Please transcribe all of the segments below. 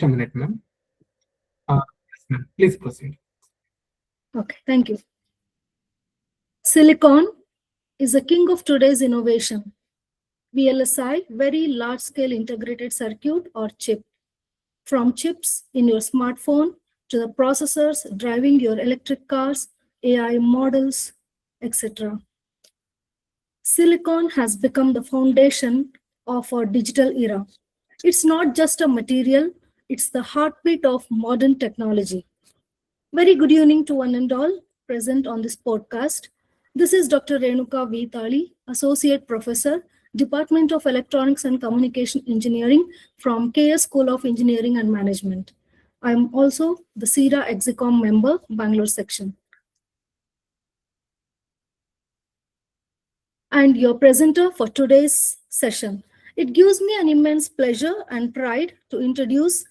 a minute, ma'am. Yes, ma'am. Please proceed. Okay, thank you. Silicon is the king of today's innovation. VLSI, very large scale integrated circuit or chip. From chips in your smartphone to the processors driving your electric cars, AI models, etc. Silicon has become the foundation of our digital era. It's not just a material, it's the heartbeat of modern technology. Very good evening to one and all present on this podcast. This is Dr. Renuka V. Thali, Associate Professor, Department of Electronics and Communication Engineering from KS School of Engineering and Management. I am also the CERA Execom member, Bangalore section. And your presenter for today's session. It gives me an immense pleasure and pride to introduce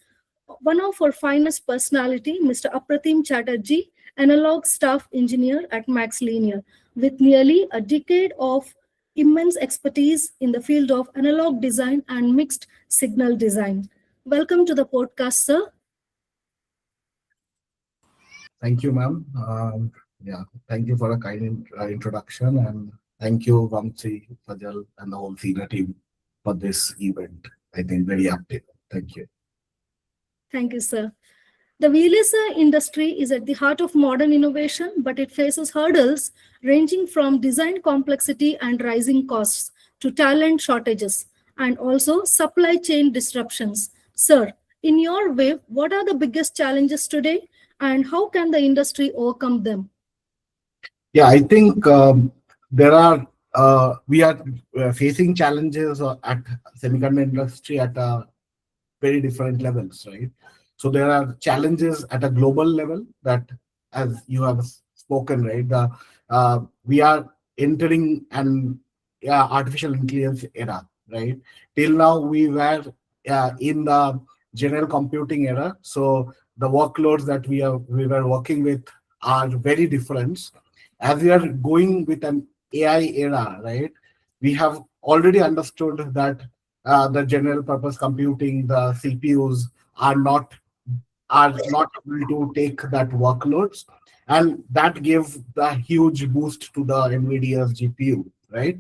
one of our finest personality, Mr. Apratim Chatterjee, analog staff engineer at Max Linear, with nearly a decade of immense expertise in the field of analog design and mixed signal design. Welcome to the podcast, sir. Thank you, ma'am. Thank you for a kind introduction, and thank you, Vamsi, Fajal, and the whole senior team for this event. I think very active. Thank you. Thank you, sir. The VLSI industry is at the heart of modern innovation, but it faces hurdles ranging from design complexity and rising costs to talent shortages and also supply chain disruptions. Sir, in your way, what are the biggest challenges today and how can the industry overcome them? Yeah, I think there are we are facing challenges at semiconductor industry at very different levels, right? So there are challenges at a global level that, as you have spoken, right? We are entering an artificial intelligence era, right? Till now, we were in the general computing era, so the workloads that we were working with are very different. As we are going with an AI era, right? We have already understood that the general purpose computing, the CPUs are not able to take that workloads, and that gives the huge boost to the NVIDIA's GPU, right?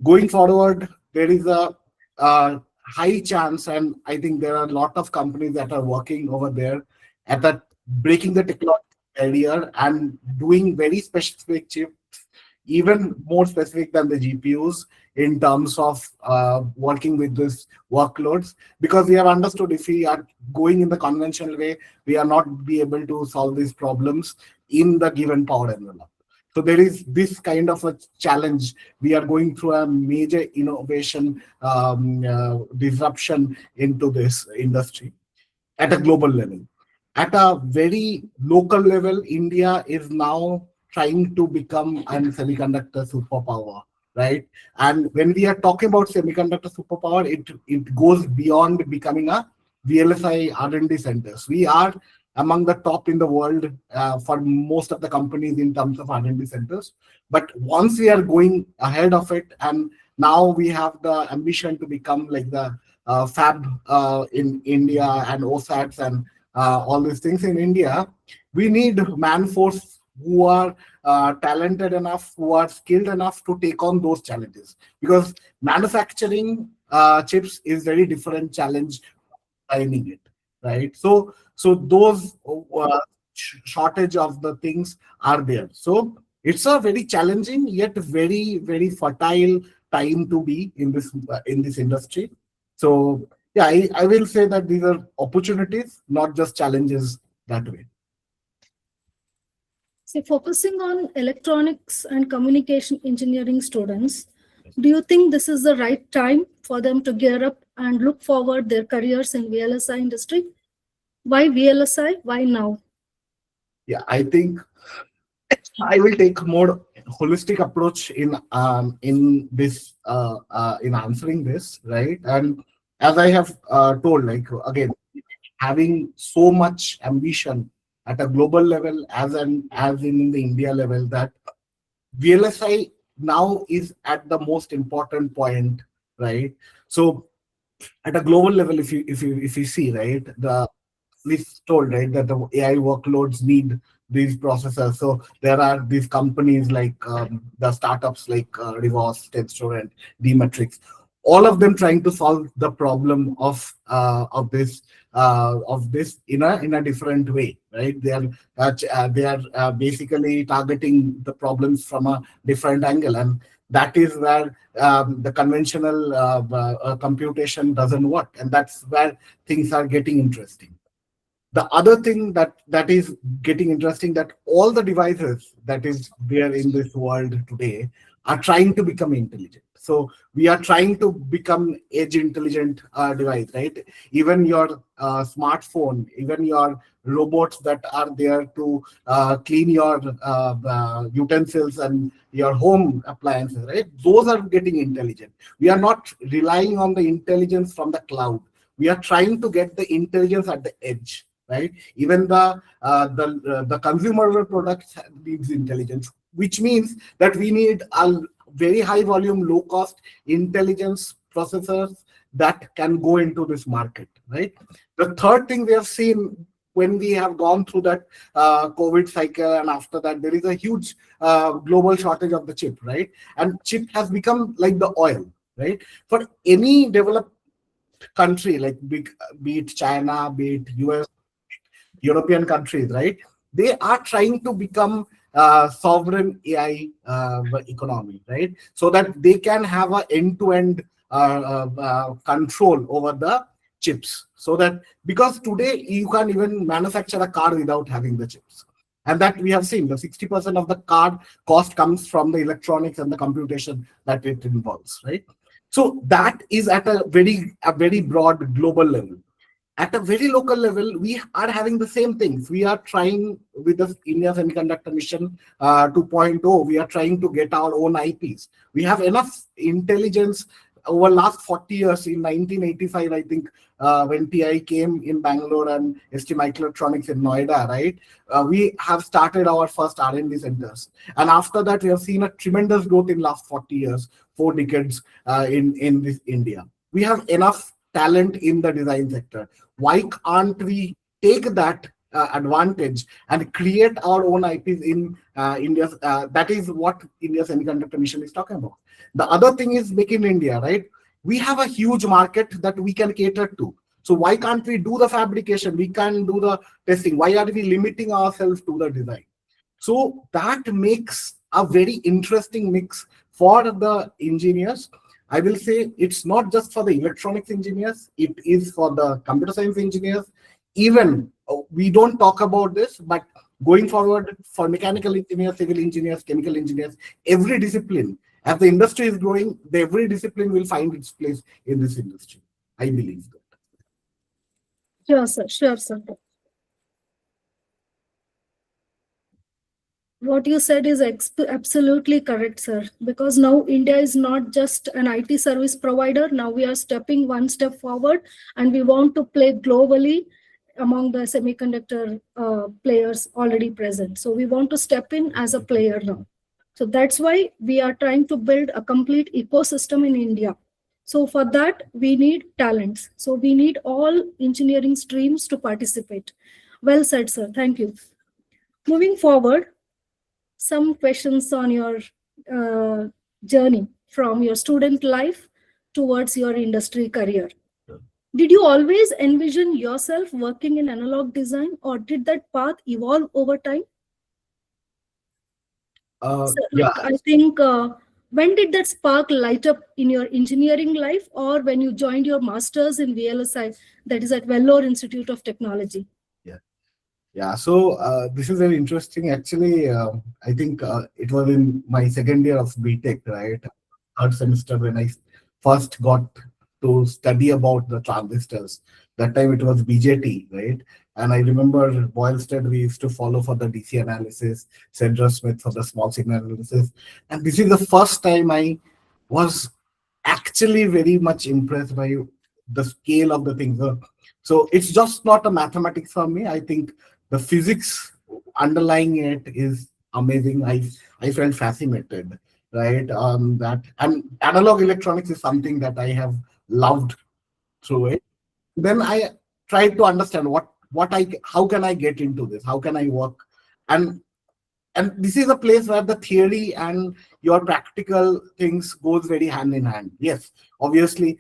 Going forward, there is a high chance, and I think there are a lot of companies that are working over there at that breaking the technology barrier and doing very specific chips, even more specific than the GPUs in terms of working with these workloads. Because we have understood if we are going in the conventional way, we are not be able to solve these problems in the given power envelope. So there is this kind of a challenge. We are going through a major innovation disruption into this industry at a global level. At a very local level, India is now trying to become a semiconductor superpower, right? And when we are talking about semiconductor superpower, it goes beyond becoming a VLSI R&D centers. We are among the top in the world for most of the companies in terms of R&D centers. But once we are going ahead of it, and now we have the ambition to become like the fab in India and OSATs and all these things in India, we need man force who are talented enough, who are skilled enough to take on those challenges. Because manufacturing chips is very different challenge designing it, right? So those shortage of the things are there. So it's a very challenging yet very fertile time to be in this industry. So yeah, I will say that these are opportunities, not just challenges that way. So focusing on electronics and communication engineering students, do you think this is the right time for them to gear up and look forward their careers in VLSI industry? Why VLSI? Why now? Yeah, I think I will take more holistic approach in this in answering this, right? And as I have told, like again, having so much ambition at a global level as in the India level, that VLSI now is at the most important point, right? So at a global level, if you see, right, the we told, right, that the AI workloads need these processors. So there are these companies like the startups like Revos, Tensor, and Dmatrix, all of them trying to solve the problem of this in a different way, right? They are basically targeting the problems from a different angle, and that is where the conventional computation doesn't work, and that's where things are getting interesting. The other thing that is getting interesting, that all the devices that is there in this world today are trying to become intelligent. So we are trying to become edge intelligent device, right? Even your smartphone, even your robots that are there to clean your utensils and your home appliances, right? Those are getting intelligent. We are not relying on the intelligence from the cloud. We are trying to get the intelligence at the edge, right? Even the consumer products needs intelligence, which means that we need a very high volume, low cost intelligence processors that can go into this market, right? The third thing we have seen when we have gone through that COVID cycle, and after that there is a huge global shortage of the chip, right? And chip has become like the oil, right? For any developed country, like big, be it China, be it US, European countries, right? They are trying to become sovereign AI economy, right? So that they can have a end-to-end control over the chips. So that, because today you can even manufacture a car without having the chips. And that we have seen, the 60% of the car cost comes from the electronics and the computation that it involves, right? So that is at a very broad global level. At a very local level, we are having the same things. We are trying with the India Semiconductor Mission 2.0, we are trying to get our own IPs. We have enough intelligence over last 40 years. In 1985, I think, when TI came in Bangalore and ST Microelectronics in Noida, right? We have started our first R&D centers. And after that, we have seen a tremendous growth in last 40 years, 4 decades in this India. We have enough talent in the design sector. Why can't we take that advantage and create our own IPs in India? That is what India Semiconductor Mission is talking about. The other thing is Make in India, right? We have a huge market that we can cater to. So why can't we do the fabrication? We can do the testing. Why are we limiting ourselves to the design? So that makes a very interesting mix for the engineers. I will say it's not just for the electronics engineers, it is for the computer science engineers. Even we don't talk about this, but going forward, for mechanical engineers, civil engineers, chemical engineers, every discipline, as the industry is growing, every discipline will find its place in this industry. I believe that. Sure, sir. Sure, sir. What you said is absolutely correct, sir. Because now India is not just an IT service provider. Now we are stepping one step forward, and we want to play globally among the semiconductor players already present. So we want to step in as a player now. So that's why we are trying to build a complete ecosystem in India. So for that, we need talents. So we need all engineering streams to participate. Well said, sir. Thank you. Moving forward, some questions on your journey from your student life towards your industry career. Did you always envision yourself working in analog design, or did that path evolve over time? So, Yeah. I think, when did that spark light up in your engineering life, or when you joined your master's in VLSI, that is at Vellore Institute of Technology? Yeah, so this is very interesting. Actually, I think it was in my second year of BTech, right? Third semester, when I first got to study about the transistors. That time it was BJT, right? And I remember Boylston, we used to follow for the DC analysis, Sandra Smith for the small signal analysis. And this is the first time I was actually very much impressed by the scale of the thing. So it's just not a mathematics for me. I think the physics underlying it is amazing. I felt fascinated, right? That, and analog electronics is something that I have loved through it. Then I tried to understand how can I get into this? How can I work? And and this is a place where the theory and your practical things goes very hand in hand. Yes, obviously,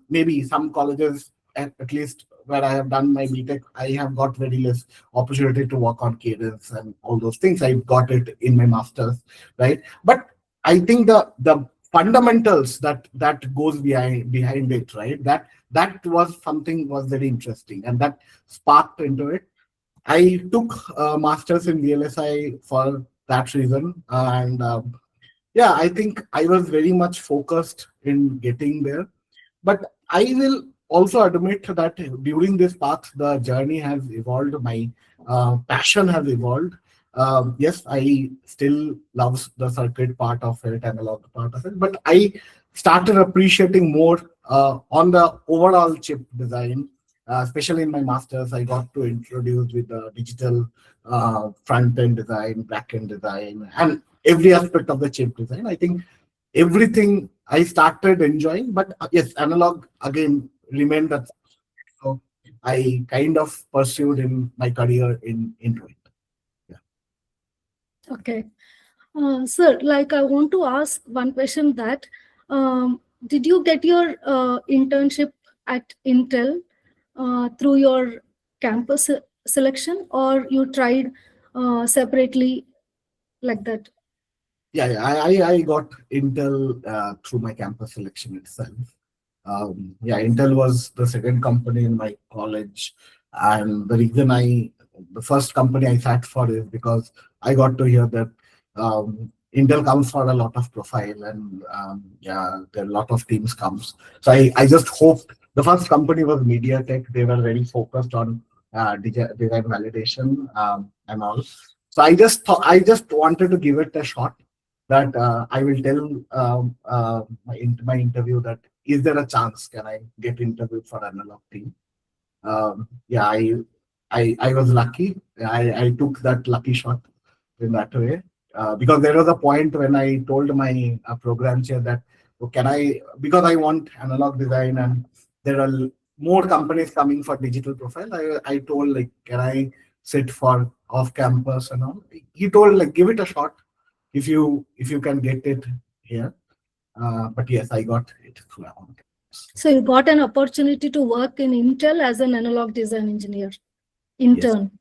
maybe some colleges, at least where I have done my BTech, I have got very less opportunity to work on cadence and all those things. I got it in my masters, right? But I think the fundamentals that goes behind it, right? That was something was very interesting, and that sparked into it. I took a master's in VLSI for that reason, and yeah, I think I was very much focused in getting there. But I will also admit that during this path, the journey has evolved. My passion has evolved. Yes, I still love the circuit part of it, analog part of it, but I started appreciating more on the overall chip design. Especially in my masters, I got to introduce with the digital front end design, back end design, and every aspect of the chip design. I think everything I started enjoying, but yes, analog again remained that. So I kind of pursued in my career into it. Yeah. Okay. Sir, like I want to ask one question that did you get your internship at Intel through your campus selection, or you tried separately like that? Yeah, I got Intel through my campus selection itself. Yeah, Intel was the second company in my college, and the first company I sat for is because I got to hear that Intel comes for a lot of profile, and yeah, there are a lot of teams comes. So I just hoped the first company was MediaTek. They were very focused on design validation and all. So I just wanted to give it a shot. That I will tell my interview that is there a chance can I get interviewed for analog team? Yeah, I was lucky. I took that lucky shot in that way because there was a point when I told my program chair that oh, can I, because I want analog design and there are more companies coming for digital profile. I told like can I sit for off campus and all. He told like give it a shot if you can get it here. But yes, I got it through on campus. So you got an opportunity to work in Intel as an analog design engineer, Yes. intern.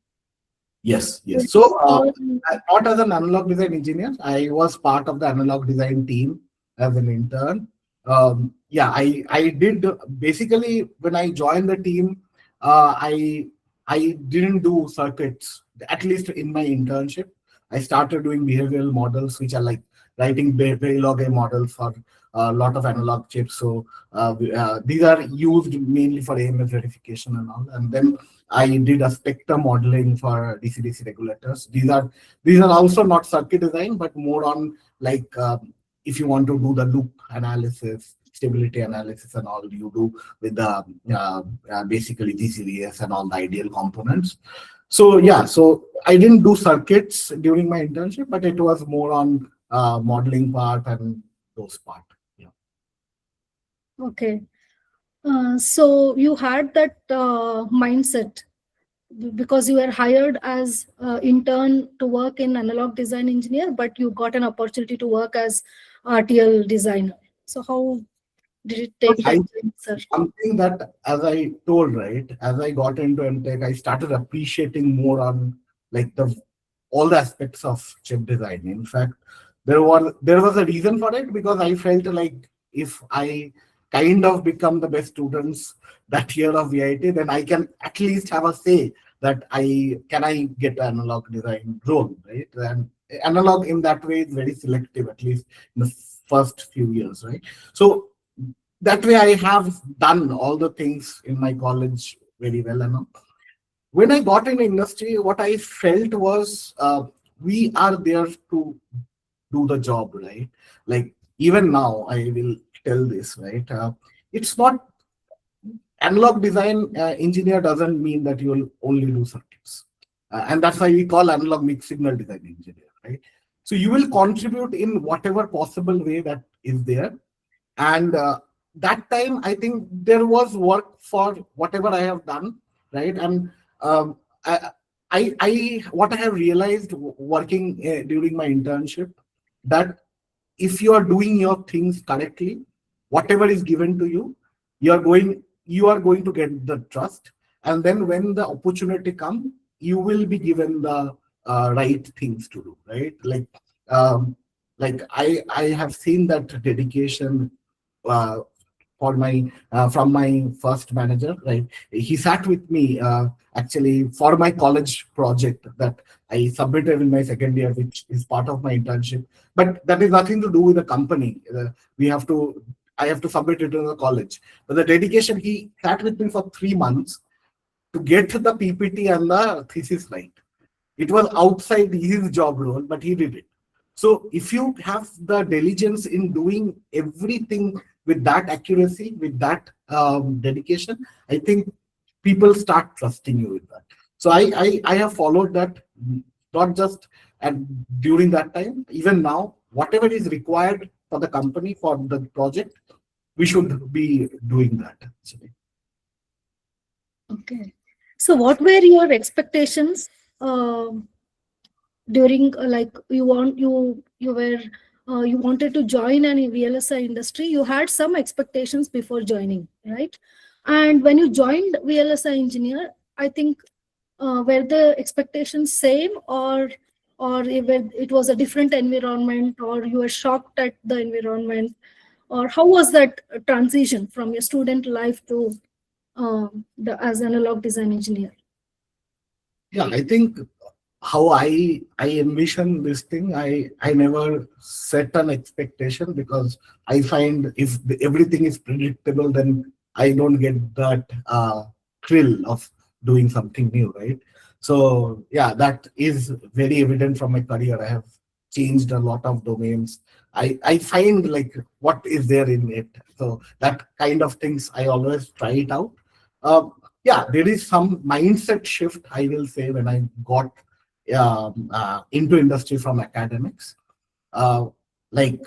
Yes. So, not as an analog design engineer, I was part of the analog design team as an intern. Yeah, I did basically when I joined the team, I didn't do circuits, at least in my internship. I started doing behavioral models, which are like writing Verilog models for a lot of analog chips. So these are used mainly for AMS verification and all. And then I did a spectrum modeling for DC-DC regulators. These are also not circuit design, but more on like if you want to do the loop analysis, stability analysis, and all you do with the basically GCVS and all the ideal components. So yeah, so I didn't do circuits during my internship, but it was more on modeling part and those part. Yeah. Okay. So you had that mindset because you were hired as intern to work in analog design engineer, but you got an opportunity to work as RTL designer. So how did it take that I time, sir? something that, as I told, right, as I got into MTech, I started appreciating more on like the all the aspects of chip design. In fact, there was a reason for it because I felt like if I kind of become the best students that year of VIT, then I can at least have a say that I get analog design role, right? And analog in that way is very selective, at least in the first few years, right? So that way I have done all the things in my college very well enough. When I got in industry, what I felt was we are there to do the job, right? Like even now, I will tell this, right? It's not analog design engineer doesn't mean that you will only do circuits, and that's why we call analog mixed signal design engineer, right? So you will contribute in whatever possible way that is there, and that time, I think there was work for whatever I have done, right? And um, I, what I have realized working during my internship, that if you are doing your things correctly, whatever is given to you, you are going to get the trust, and then when the opportunity comes, you will be given the right things to do, right? Um, like I have seen that dedication uh, for my from my first manager, right? He sat with me actually for my college project that I submitted in my second year, which is part of my internship, but that is nothing to do with the company. We have to I have to submit it to the college. But the dedication, he sat with me for 3 months to get the PPT and the thesis right. It was outside his job role, but he did it. So if you have the diligence in doing everything with that accuracy, with that dedication, I think people start trusting you with that. So I have followed that, not just and during that time, even now, whatever is required for the company, for the project, we should be doing that. Actually. Okay. So, what were your expectations um during like you wanted to join any VLSI industry? You had some expectations before joining, right? And when you joined VLSI engineer, I think were the expectations same, or it was a different environment, or you were shocked at the environment, or how was that transition from your student life to the as analog design engineer? Yeah, I think how I envision this thing, I never set an expectation, because I find if everything is predictable, then I don't get that thrill of doing something new, right? So yeah, that is very evident from my career. I have changed a lot of domains. I find like what is there in it. So that kind of things I always try it out. Um, yeah, there is some mindset shift, I will say, when I got into industry from academics. Uh, like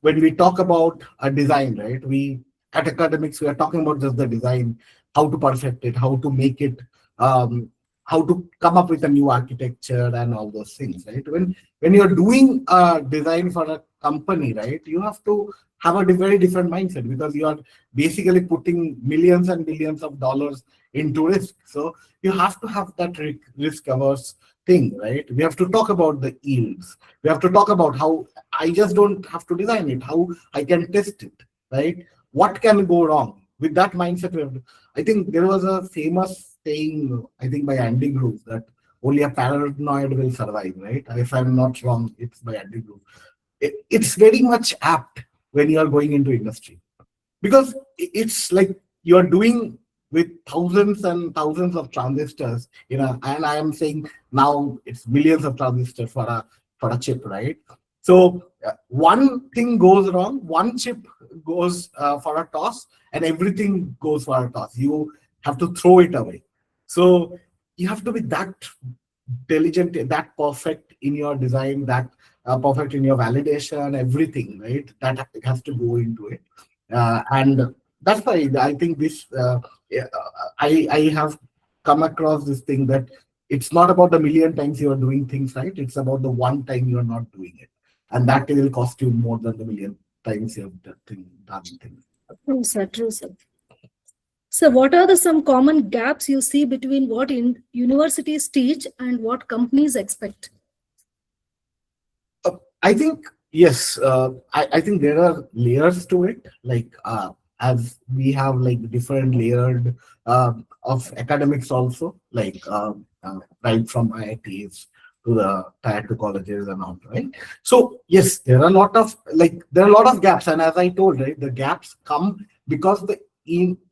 when we talk about a design, right? We at academics we are talking about just the design, how to perfect it, how to make it, um, how to come up with a new architecture and all those things, right? When you're doing a design for a company, right, you have to have a very different mindset, because you are basically putting millions and billions of dollars into risk. So you have to have that risk averse thing, right? We have to talk about the yields. We have to talk about how I just don't have to design it, how I can test it, right? What can go wrong? With that mindset, I think there was a famous saying, I think by Andy Grove, that only a paranoid will survive, right? If I'm not wrong, it's by Andy Grove. It's very much apt when you are going into industry, because it's like you're doing with thousands and thousands of transistors, and I am saying now it's millions of transistors for a chip, right? So one thing goes wrong, one chip goes for a toss, and everything goes for a toss. You have to throw it away. So you have to be that diligent, that perfect in your design, that perfect in your validation, everything, right? That has to go into it. And that's why I think this, yeah, I have come across this thing that it's not about the million times you are doing things right, it's about the one time you are not doing it. And that will cost you more than the million times you have done things. True, sir. True, sir. So, what are the some common gaps you see between what universities teach and what companies expect? I think yes. I think there are layers to it. Like as we have like different layered of academics also, like right from IITs to the tier two colleges and all, right? So yes, there are a lot of there are a lot of gaps, and as I told, right, the gaps come because the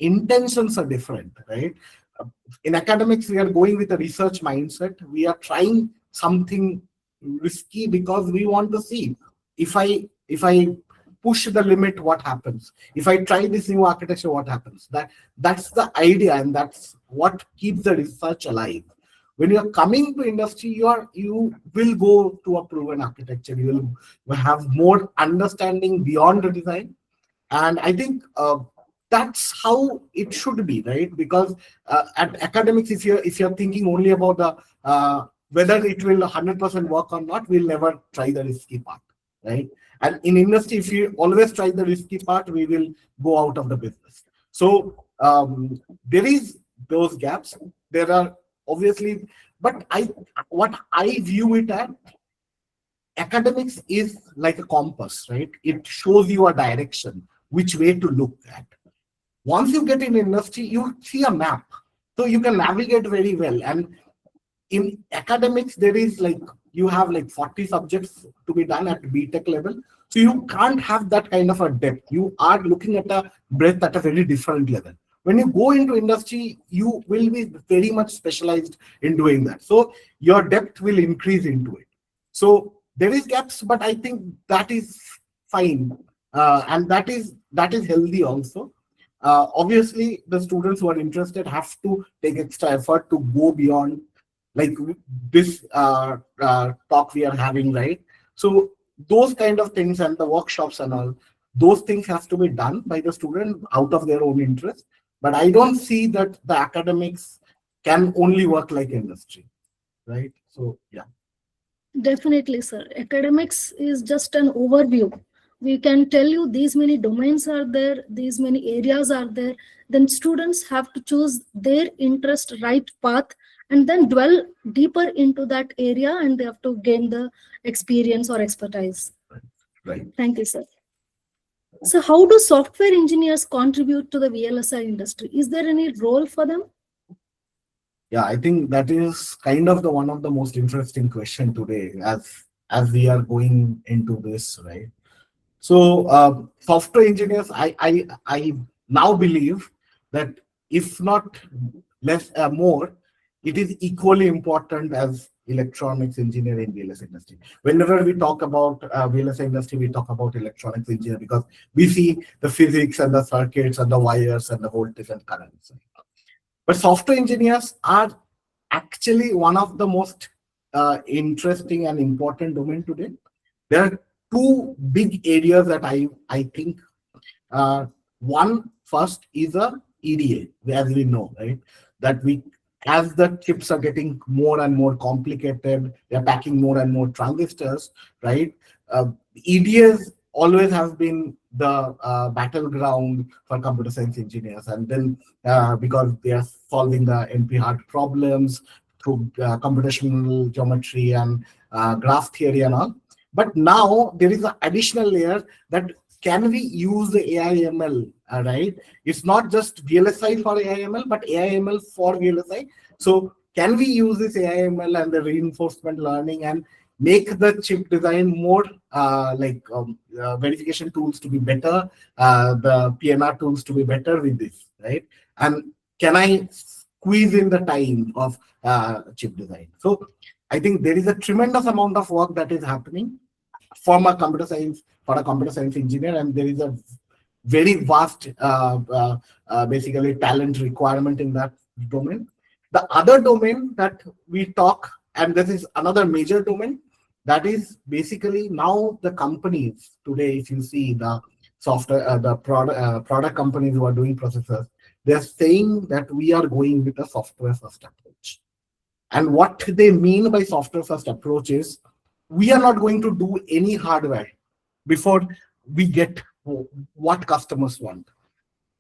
intentions are different, right? Uh, In academics, we are going with a research mindset. We are trying something risky because we want to see if I push the limit, what happens. If I try this new architecture, what happens. That's the idea, and that's what keeps the research alive. When you're coming to industry, you will go to a proven architecture. You will have more understanding beyond the design, And I think that's how it should be, right? Because at academics, if you're thinking only about the whether it will 100% work or not, we'll never try the risky part, right? And in industry, if you always try the risky part, we will go out of the business. So there is those gaps. There are obviously, but what I view it as, academics is like a compass, right? It shows you a direction, which way to look at. Once you get in industry, you see a map, so you can navigate very well. And in academics, there is like, you have like 40 subjects to be done at BTech level. So you can't have that kind of a depth. You are looking at a breadth at a very different level. When you go into industry, you will be very much specialized in doing that. So your depth will increase into it. So there is gaps, but I think that is fine. And that is healthy also. Obviously, the students who are interested have to take extra effort to go beyond, like this talk we are having, right? So those kind of things and the workshops and all, those things have to be done by the student out of their own interest. But I don't see that the academics can only work like industry, right? So yeah. Definitely, sir. Academics is just an overview. We can tell you these many domains are there, these many areas are there. Then students have to choose their interest right path and then dwell deeper into that area, and they have to gain the experience or expertise. Right. Thank you, sir. So, how do software engineers contribute to the VLSI industry? Is there any role for them? Yeah, I think that is kind of the one of the most interesting question today, as we are going into this, right? So software engineers, I now believe that if not less more, it is equally important as electronics engineer in VLS industry. Whenever we talk about VLS industry, we talk about electronics engineer because we see the physics and the circuits and the wires and the voltage and currents. But software engineers are actually one of the most interesting and important domain today. There are two big areas that I think. One first is a EDA, as we know, right? That we, as the chips are getting more and more complicated, they're packing more and more transistors, right? EDAs always have been the battleground for computer science engineers, and then because they are solving the NP-hard problems through computational geometry and graph theory and all. But now there is an additional layer that can we use the AI/ML, right? It's not just VLSI for AI/ML, but AI/ML for VLSI. So can we use this AI/ML and the reinforcement learning and make the chip design more verification tools to be better, the PNR tools to be better with this, right? And can I squeeze in the time of chip design? So I think there is a tremendous amount of work that is happening from a computer science for a computer science engineer, and there is a very vast basically talent requirement in that domain. The other domain that we talk, and this is another major domain, that is basically now the companies today, if you see the software, the product companies who are doing processors, they're saying that we are going with a software first approach. And what they mean by software first approach is we are not going to do any hardware before we get what customers want.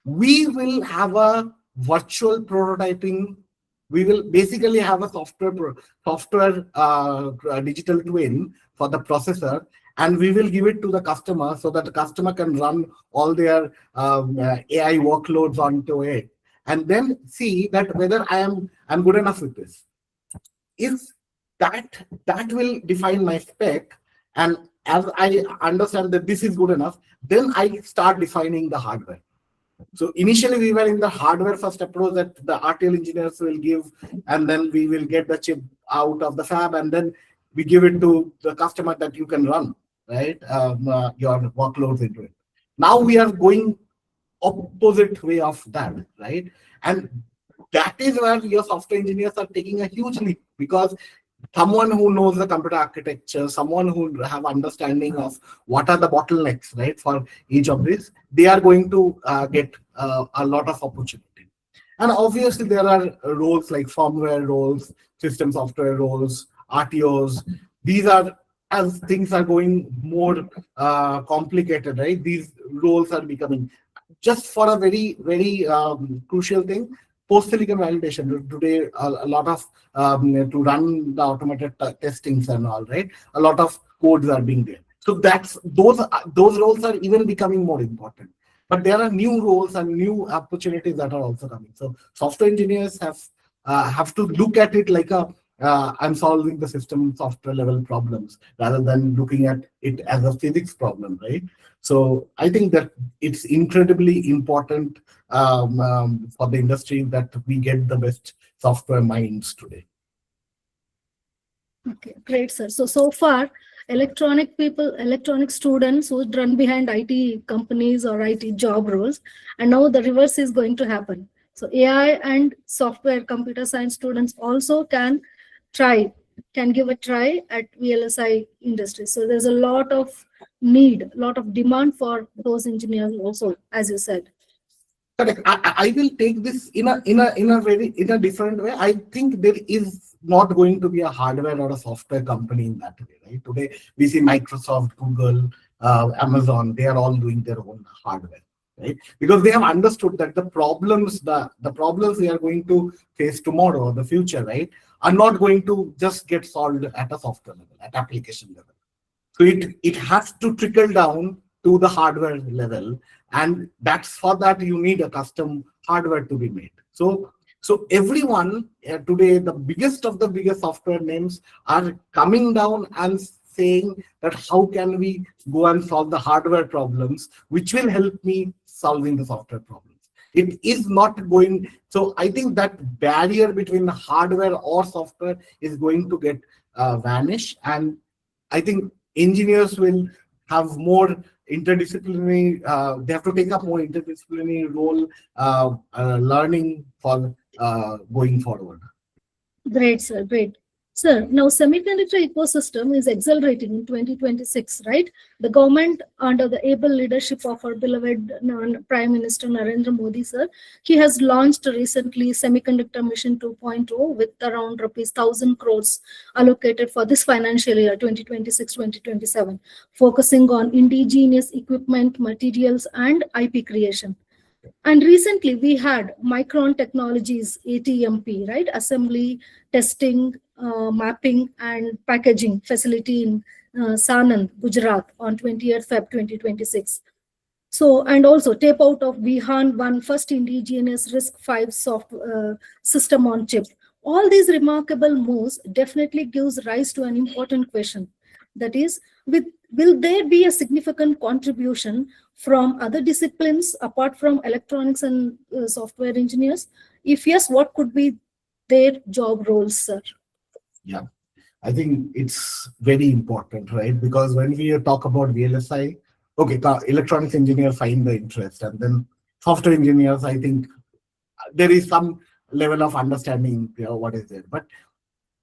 We will have a virtual prototyping. We will basically have a software digital twin for the processor, and we will give it to the customer so that the customer can run all their AI workloads onto it, and then see that whether I'm good enough with this. If that will define my spec, and as I understand that this is good enough, then I start defining the hardware. So initially we were in the hardware first approach that the RTL engineers will give, and then we will get the chip out of the fab, and then we give it to the customer that you can run, right, your workloads into it. Now we are going opposite way of that, right? And that is where your software engineers are taking a huge leap, because someone who knows the computer architecture, someone who have understanding of what are the bottlenecks, right, for each of these, they are going to get a lot of opportunity. And obviously, there are roles like firmware roles, system software roles, RTOs. These are, as things are going more complicated, right? These roles are becoming just for a very, very crucial thing. Post silicon validation today, a lot of to run the automated testings and all, right? A lot of codes are being there. So that's those roles are even becoming more important. But there are new roles and new opportunities that are also coming. So software engineers have to look at it like a I'm solving the system software level problems rather than looking at it as a physics problem, right? So I think that it's incredibly important for the industry that we get the best software minds today. Okay, great, sir. So far, electronic students who run behind IT companies or IT job roles, and now the reverse is going to happen. So AI and software computer science students also can give a try at VLSI industry. So there's a lot of lot of demand for those engineers also, as you said. Correct. I will take this in a different way. I think there is not going to be a hardware or a software company in that way, right? Today we see Microsoft, Google, Amazon. They are all doing their own hardware, right? Because they have understood that the problems we are going to face tomorrow or the future, right, are not going to just get solved at a software level, at application level. So it has to trickle down to the hardware level, and that's for that you need a custom hardware to be made. So everyone today, the biggest of the biggest software names are coming down and saying that how can we go and solve the hardware problems, which will help me solving the software problems. It is not going. So I think that barrier between the hardware or software is going to get vanish, and I think engineers will have more interdisciplinary, they have to take up more interdisciplinary role, learning for going forward. Great, sir. Great. Sir, now semiconductor ecosystem is accelerating in 2026, right? The government, under the able leadership of our beloved Prime Minister Narendra Modi, sir, he has launched recently Semiconductor Mission 2.0 with around rupees 1,000 crores allocated for this financial year, 2026-2027, focusing on indigenous equipment, materials, and IP creation. And recently we had Micron Technologies ATMP, right? Assembly, testing, mapping, and packaging facility in Sanand, Gujarat on 20th Feb 2026. So, and also tape out of Wuhan one first indigenous RISC-V system on chip. All these remarkable moves definitely gives rise to an important question. That is, will there be a significant contribution from other disciplines apart from electronics and software engineers? If yes, what could be their job roles, sir? Yeah, I think it's very important, right? Because when we talk about VLSI, okay, electronics engineers find the interest, and then software engineers, I think there is some level of understanding, what is there. But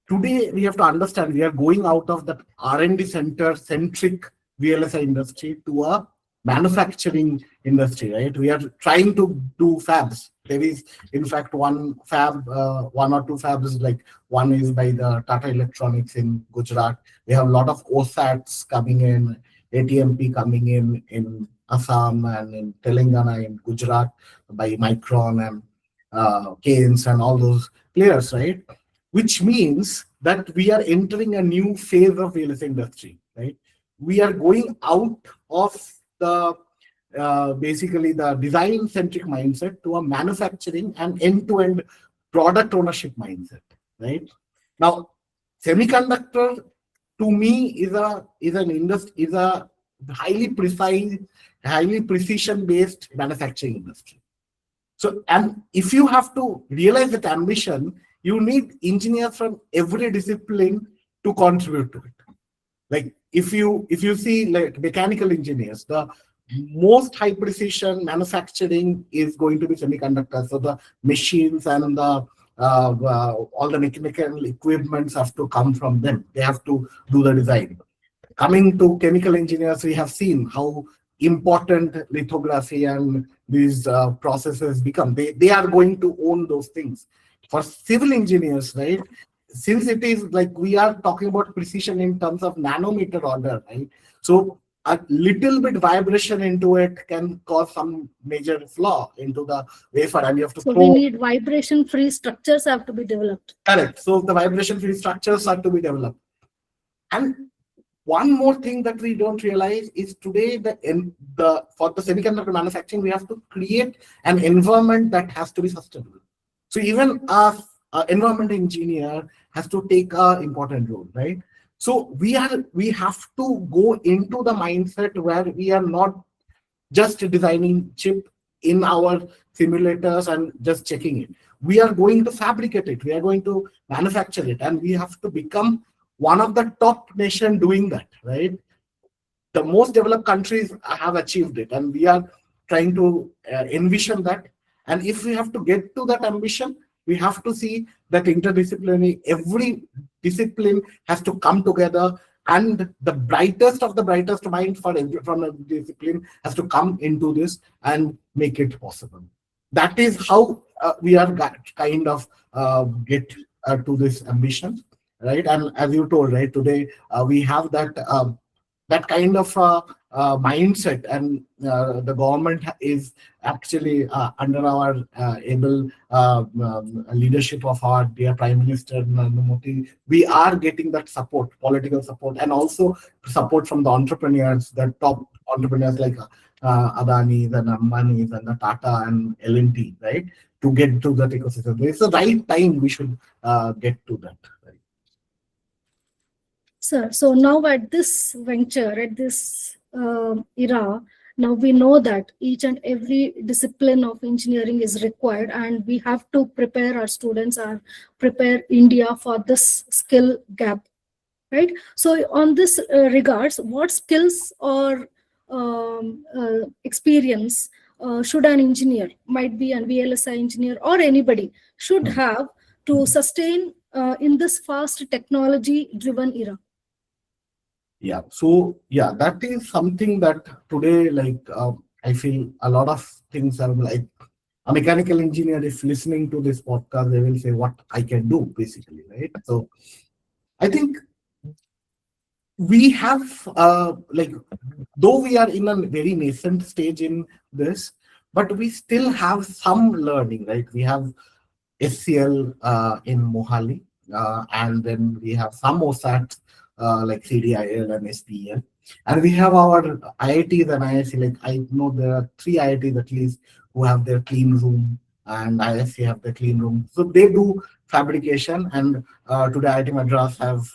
today we have to understand we are going out of that R&D center centric VLSI industry to a manufacturing industry, right? We are trying to do fabs. There is, in fact, one or two fabs, like one is by the Tata Electronics in Gujarat. We have a lot of OSATs coming in, ATMP coming in Assam and in Telangana, in Gujarat by Micron and Keynes and all those players, right? Which means that we are entering a new phase of VLSI industry, right? We are going out of the basically the design-centric mindset to a manufacturing and end-to-end product ownership mindset, right? Now, semiconductor to me is a highly precise, highly precision-based manufacturing industry. So, and if you have to realize that ambition, you need engineers from every discipline to contribute to it. Like if you see like mechanical engineers, the most high precision manufacturing is going to be semiconductors. So the machines and the all the mechanical equipments have to come from them. They have to do the design. Coming to chemical engineers, we have seen how important lithography and these processes become. They are going to own those things. For civil engineers, right? Since it is like we are talking about precision in terms of nanometer order, right? So a little bit vibration into it can cause some major flaw into the wafer, and you have to So we throw. need vibration-free structures have to be developed. Correct. So the vibration-free structures are to be developed. And one more thing that we don't realize is today the for the semiconductor manufacturing we have to create an environment that has to be sustainable. So even a environment engineer has to take a important role, right? So we have to go into the mindset where we are not just designing chip in our simulators and just checking it. We are going to fabricate it. We are going to manufacture it, and we have to become one of the top nation doing that, right? The most developed countries have achieved it, and we are trying to envision that. And if we have to get to that ambition, we have to see that interdisciplinary, every discipline has to come together, and the brightest of the brightest mind from a discipline has to come into this and make it possible. That is how we are kind of get to this ambition, right? And as you told, right, today we have that kind of mindset, and the government is actually under our able leadership of our dear Prime Minister Narendra Modi. We are getting that support, political support, and also support from the entrepreneurs, the top entrepreneurs like Adani, the Ambani, and the Tata and L&T, right? To get to that ecosystem. It's the right time we should get to that. Right? Sir, so now at this venture, at this era, now we know that each and every discipline of engineering is required, and we have to prepare our students and prepare India for this skill gap, right? So on this regards, what skills or experience should an engineer, might be an VLSI engineer or anybody, should have to sustain in this fast technology-driven era? Yeah. So yeah, that is something that today, like I feel a lot of things are like a mechanical engineer. If listening to this podcast, they will say what I can do, basically, right? So I think we have like though we are in a very nascent stage in this, but we still have some learning, right? We have SCL in Mohali, and then we have some OSAT like CDIL and SPEL. And we have our IITs and ISC. Like I know there are 3 IITs at least who have their clean room, and ISC have the clean room. So they do fabrication, and today IIT Madras have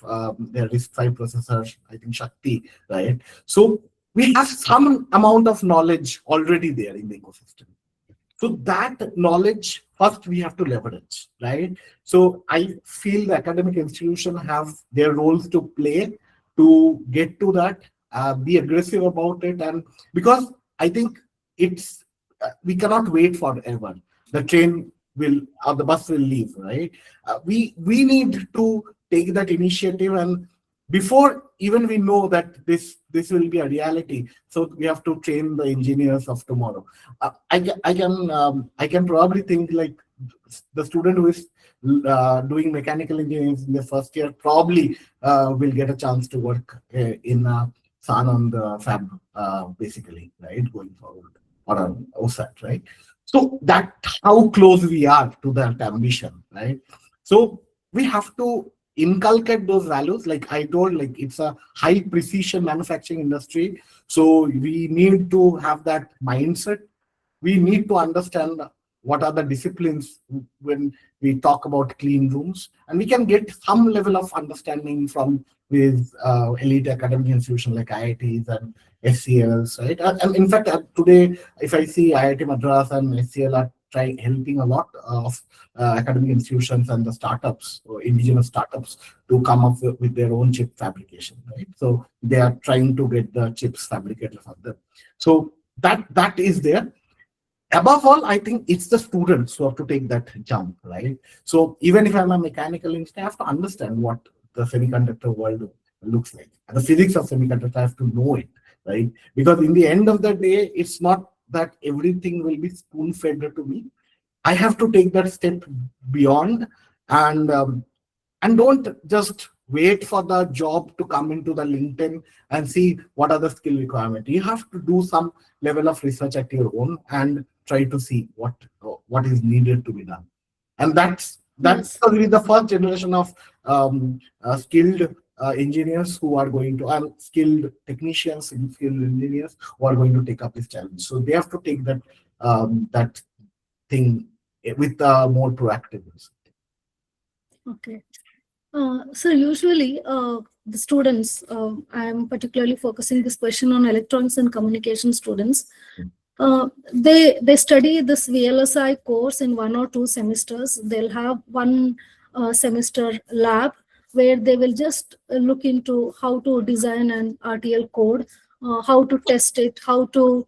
their RISC-V processor, I think Shakti, right? So we have some amount of knowledge already there in the ecosystem. So that knowledge first we have to leverage, right? So I feel the academic institution have their roles to play to get to that, be aggressive about it, and because I think it's we cannot wait forever. The train will or the bus will leave, right? We need to take that initiative, and before even we know that this will be a reality, so we have to train the engineers of tomorrow. I can probably think like the student who is doing mechanical engineering in the first year probably will get a chance to work in SAN on the fab, basically, right, going forward, or on OSAT, right? So that how close we are to that ambition, right? So we have to inculcate those values. Like I told, like it's a high precision manufacturing industry, so we need to have that mindset. We need to understand what are the disciplines when we talk about clean rooms, and we can get some level of understanding from with elite academic institutions like IITs and SCLs, right? And in fact, today, if I see IIT Madras and SCL are trying helping a lot of academic institutions and the startups or indigenous startups to come up with their own chip fabrication, right? So they are trying to get the chips fabricated for them. So that is there. above all, I think it's the students who have to take that jump, right? So even if I'm a mechanical engineer, I have to understand what the semiconductor world looks like. And the physics of semiconductor, I have to know it, right? Because in the end of the day, it's not that everything will be spoon fed to me. I have to take that step beyond, and don't just wait for the job to come into the LinkedIn and see what are the skill requirement. You have to do some level of research at your own and try to see what is needed to be done. And that's Yes. really the first generation of skilled engineers who are going to, and skilled technicians and skilled engineers who are going to take up this challenge. So they have to take that thing with more proactiveness. Okay. So usually the students, I am particularly focusing this question on electronics and communication students. They study this VLSI course in 1 or 2 semesters. They'll have one semester lab where they will just look into how to design an RTL code, how to test it, how to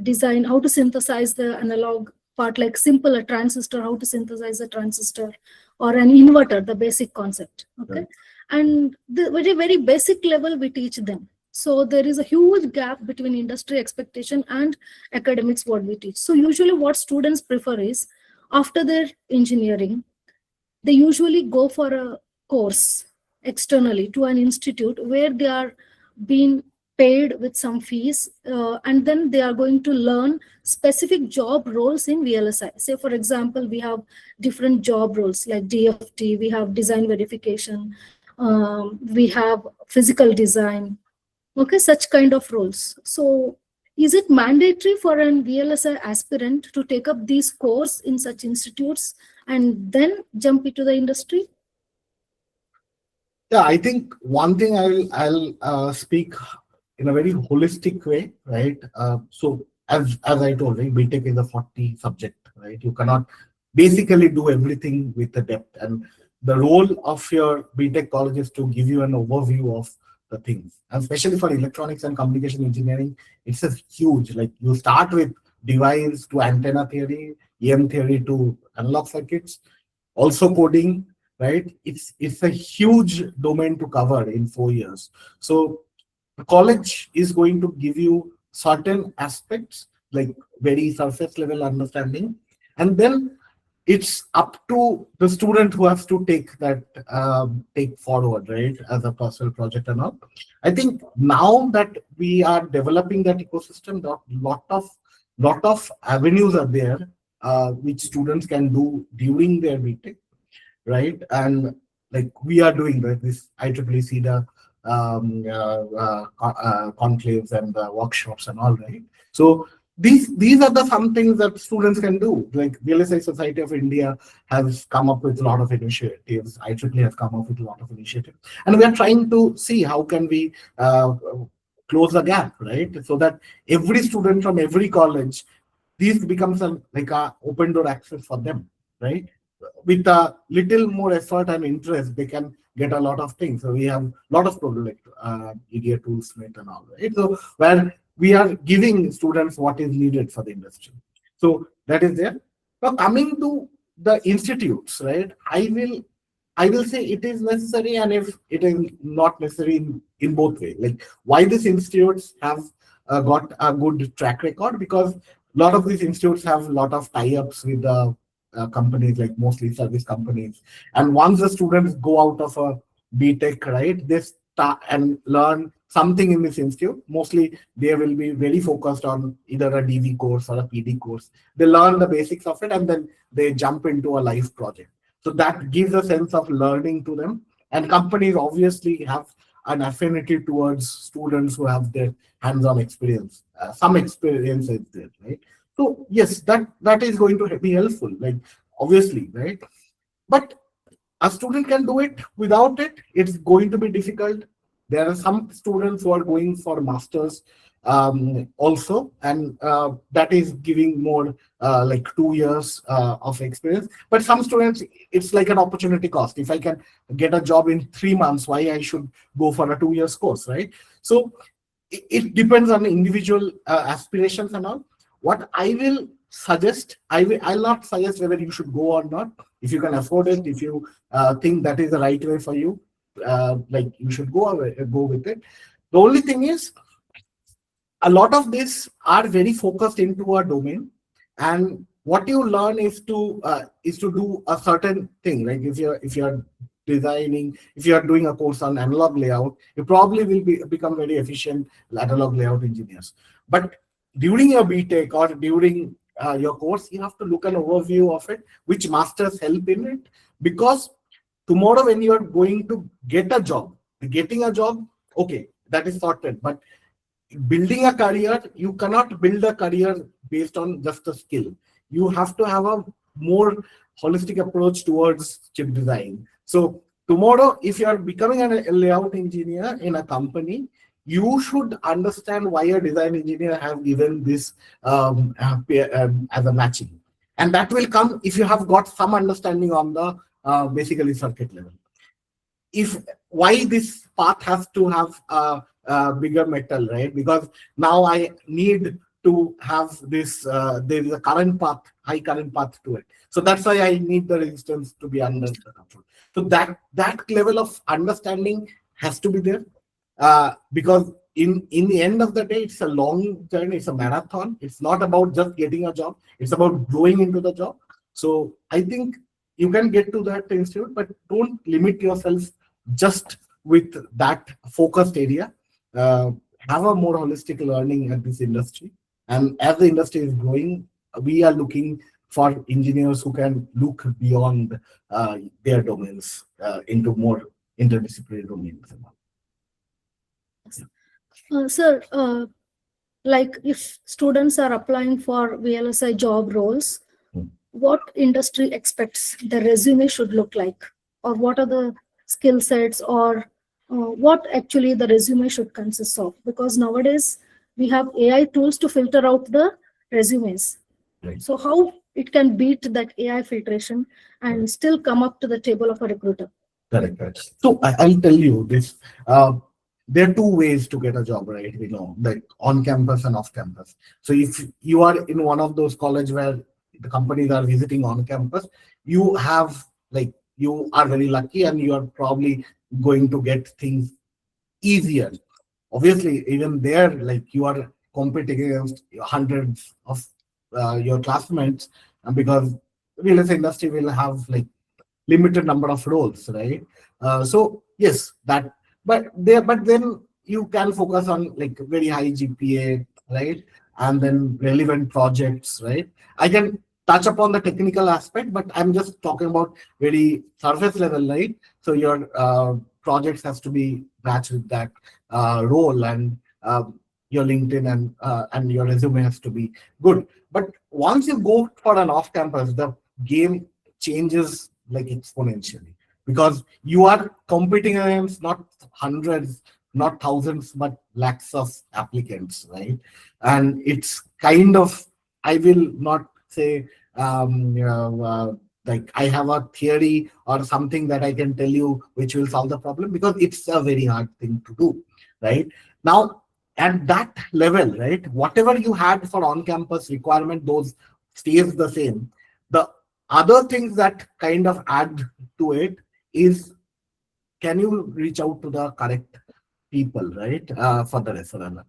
design, how to synthesize the analog part, like simple a transistor, how to synthesize a transistor or an inverter, the basic concept. Okay. Right. And the very basic level we teach them. So there is a huge gap between industry expectation and academics what we teach. So usually what students prefer is, after their engineering, they usually go for a course externally to an institute where they are being paid with some fees, and then they are going to learn specific job roles in VLSI. Say, for example, we have different job roles like DFT, we have design verification, we have physical design, okay, such kind of roles. So is it mandatory for an VLSI aspirant to take up these course in such institutes and then jump into the industry? Yeah, I think one thing I'll speak in a very holistic way, right? So as I told, right, BTech is a 40 subject, right? You cannot basically do everything with the depth, and the role of your BTech college is to give you an overview of the things, and especially for electronics and communication engineering, it's a huge. Like you start with device to antenna theory, EM theory to analog circuits, also coding, right? It's a huge domain to cover in 4 years. So the college is going to give you certain aspects like very surface level understanding, and then it's up to the student who has to take that take forward, right, as a personal project and all. I think now that we are developing that ecosystem, lot of avenues are there which students can do during their BTech, right? And like we are doing, right, this IEEE CEDA conclaves and the workshops and all, right? So these are the some things that students can do. Like VLSI Society of India has come up with a lot of initiatives. IEEE has come up with a lot of initiatives, and we are trying to see how can we close the gap, right? So that every student from every college, this becomes like a open door access for them, right? With a little more effort and interest, they can get a lot of things. So we have a lot of programs like EDA Toolsmith and all, right? So where we are giving students what is needed for the industry. So that is there. Now coming to the institutes, right? I will say it is necessary, and if it is not necessary in both ways. Like why these institutes have got a good track record, because a lot of these institutes have a lot of tie-ups with the companies, like mostly service companies. And once the students go out of a BTech, right, they start and learn something in this institute. Mostly they will be very focused on either a DV course or a PD course. They learn the basics of it, and then they jump into a live project. So that gives a sense of learning to them. And companies obviously have an affinity towards students who have their hands-on experience. Some experience is there, right? So yes, that is going to be helpful, like obviously, right? But a student can do it. Without it, it's going to be difficult. There are some students who are going for masters also, and that is giving more like 2 years of experience. But some students, it's like an opportunity cost. If I can get a job in 3 months, why I should go for a 2 years course, right? So it depends on individual aspirations and all. What I will suggest, I'll not suggest whether you should go or not. If you can afford it, if you think that is the right way for you, like you should go with it. The only thing is, a lot of this are very focused into a domain, and what you learn is to do a certain thing. Like if you're designing, if you are doing a course on analog layout, you probably will become very efficient analog layout engineers. But during your btech or during your course, you have to look an overview of it, which masters help in it, because tomorrow when you are going to get a job, getting a job, okay, that is sorted. But building a career, you cannot build a career based on just a skill. You have to have a more holistic approach towards chip design. So tomorrow, if you are becoming a layout engineer in a company, you should understand why a design engineer have given this as a matching, and that will come if you have got some understanding on the basically circuit level. If why this path has to have a bigger metal, right? Because now I need to have this, there is a current path, high current path to it. So that's why I need the resistance to be under the control. So that level of understanding has to be there, because in the end of the day, it's a long journey, it's a marathon. It's not about just getting a job, it's about growing into the job. So I think you can get to that institute, but don't limit yourself just with that focused area. Have a more holistic learning at this industry. And as the industry is growing, we are looking for engineers who can look beyond their domains into more interdisciplinary domains. Sir, like if students are applying for VLSI job roles, what industry expects the resume should look like, or what are the skill sets, or what actually the resume should consist of? Because nowadays we have AI tools to filter out the resumes. Right. So how it can beat that AI filtration and still come up to the table of a recruiter? Correct. So I'll tell you this. There are two ways to get a job, right? We know, like on campus and off campus. So if you are in one of those college where the companies are visiting on campus, you have, like, you are very lucky and you are probably going to get things easier. Obviously, even there, like, you are competing against hundreds of your classmates, and because real estate industry will have like limited number of roles, right? So yes, that, but then you can focus on like very high GPA, right? And then relevant projects, right? I can touch upon the technical aspect, but I'm just talking about very surface level, right? So your projects has to be matched with that role, and your LinkedIn and your resume has to be good. But once you go for an off campus, the game changes like exponentially, because you are competing against not hundreds, not thousands, but lakhs of applicants, right? And it's kind of, I will not say like I have a theory or something that I can tell you which will solve the problem, because it's a very hard thing to do, right? Now, at that level, right, whatever you had for on-campus requirement, those stays the same. The other things that kind of add to it is, can you reach out to the correct people, right, for the referral?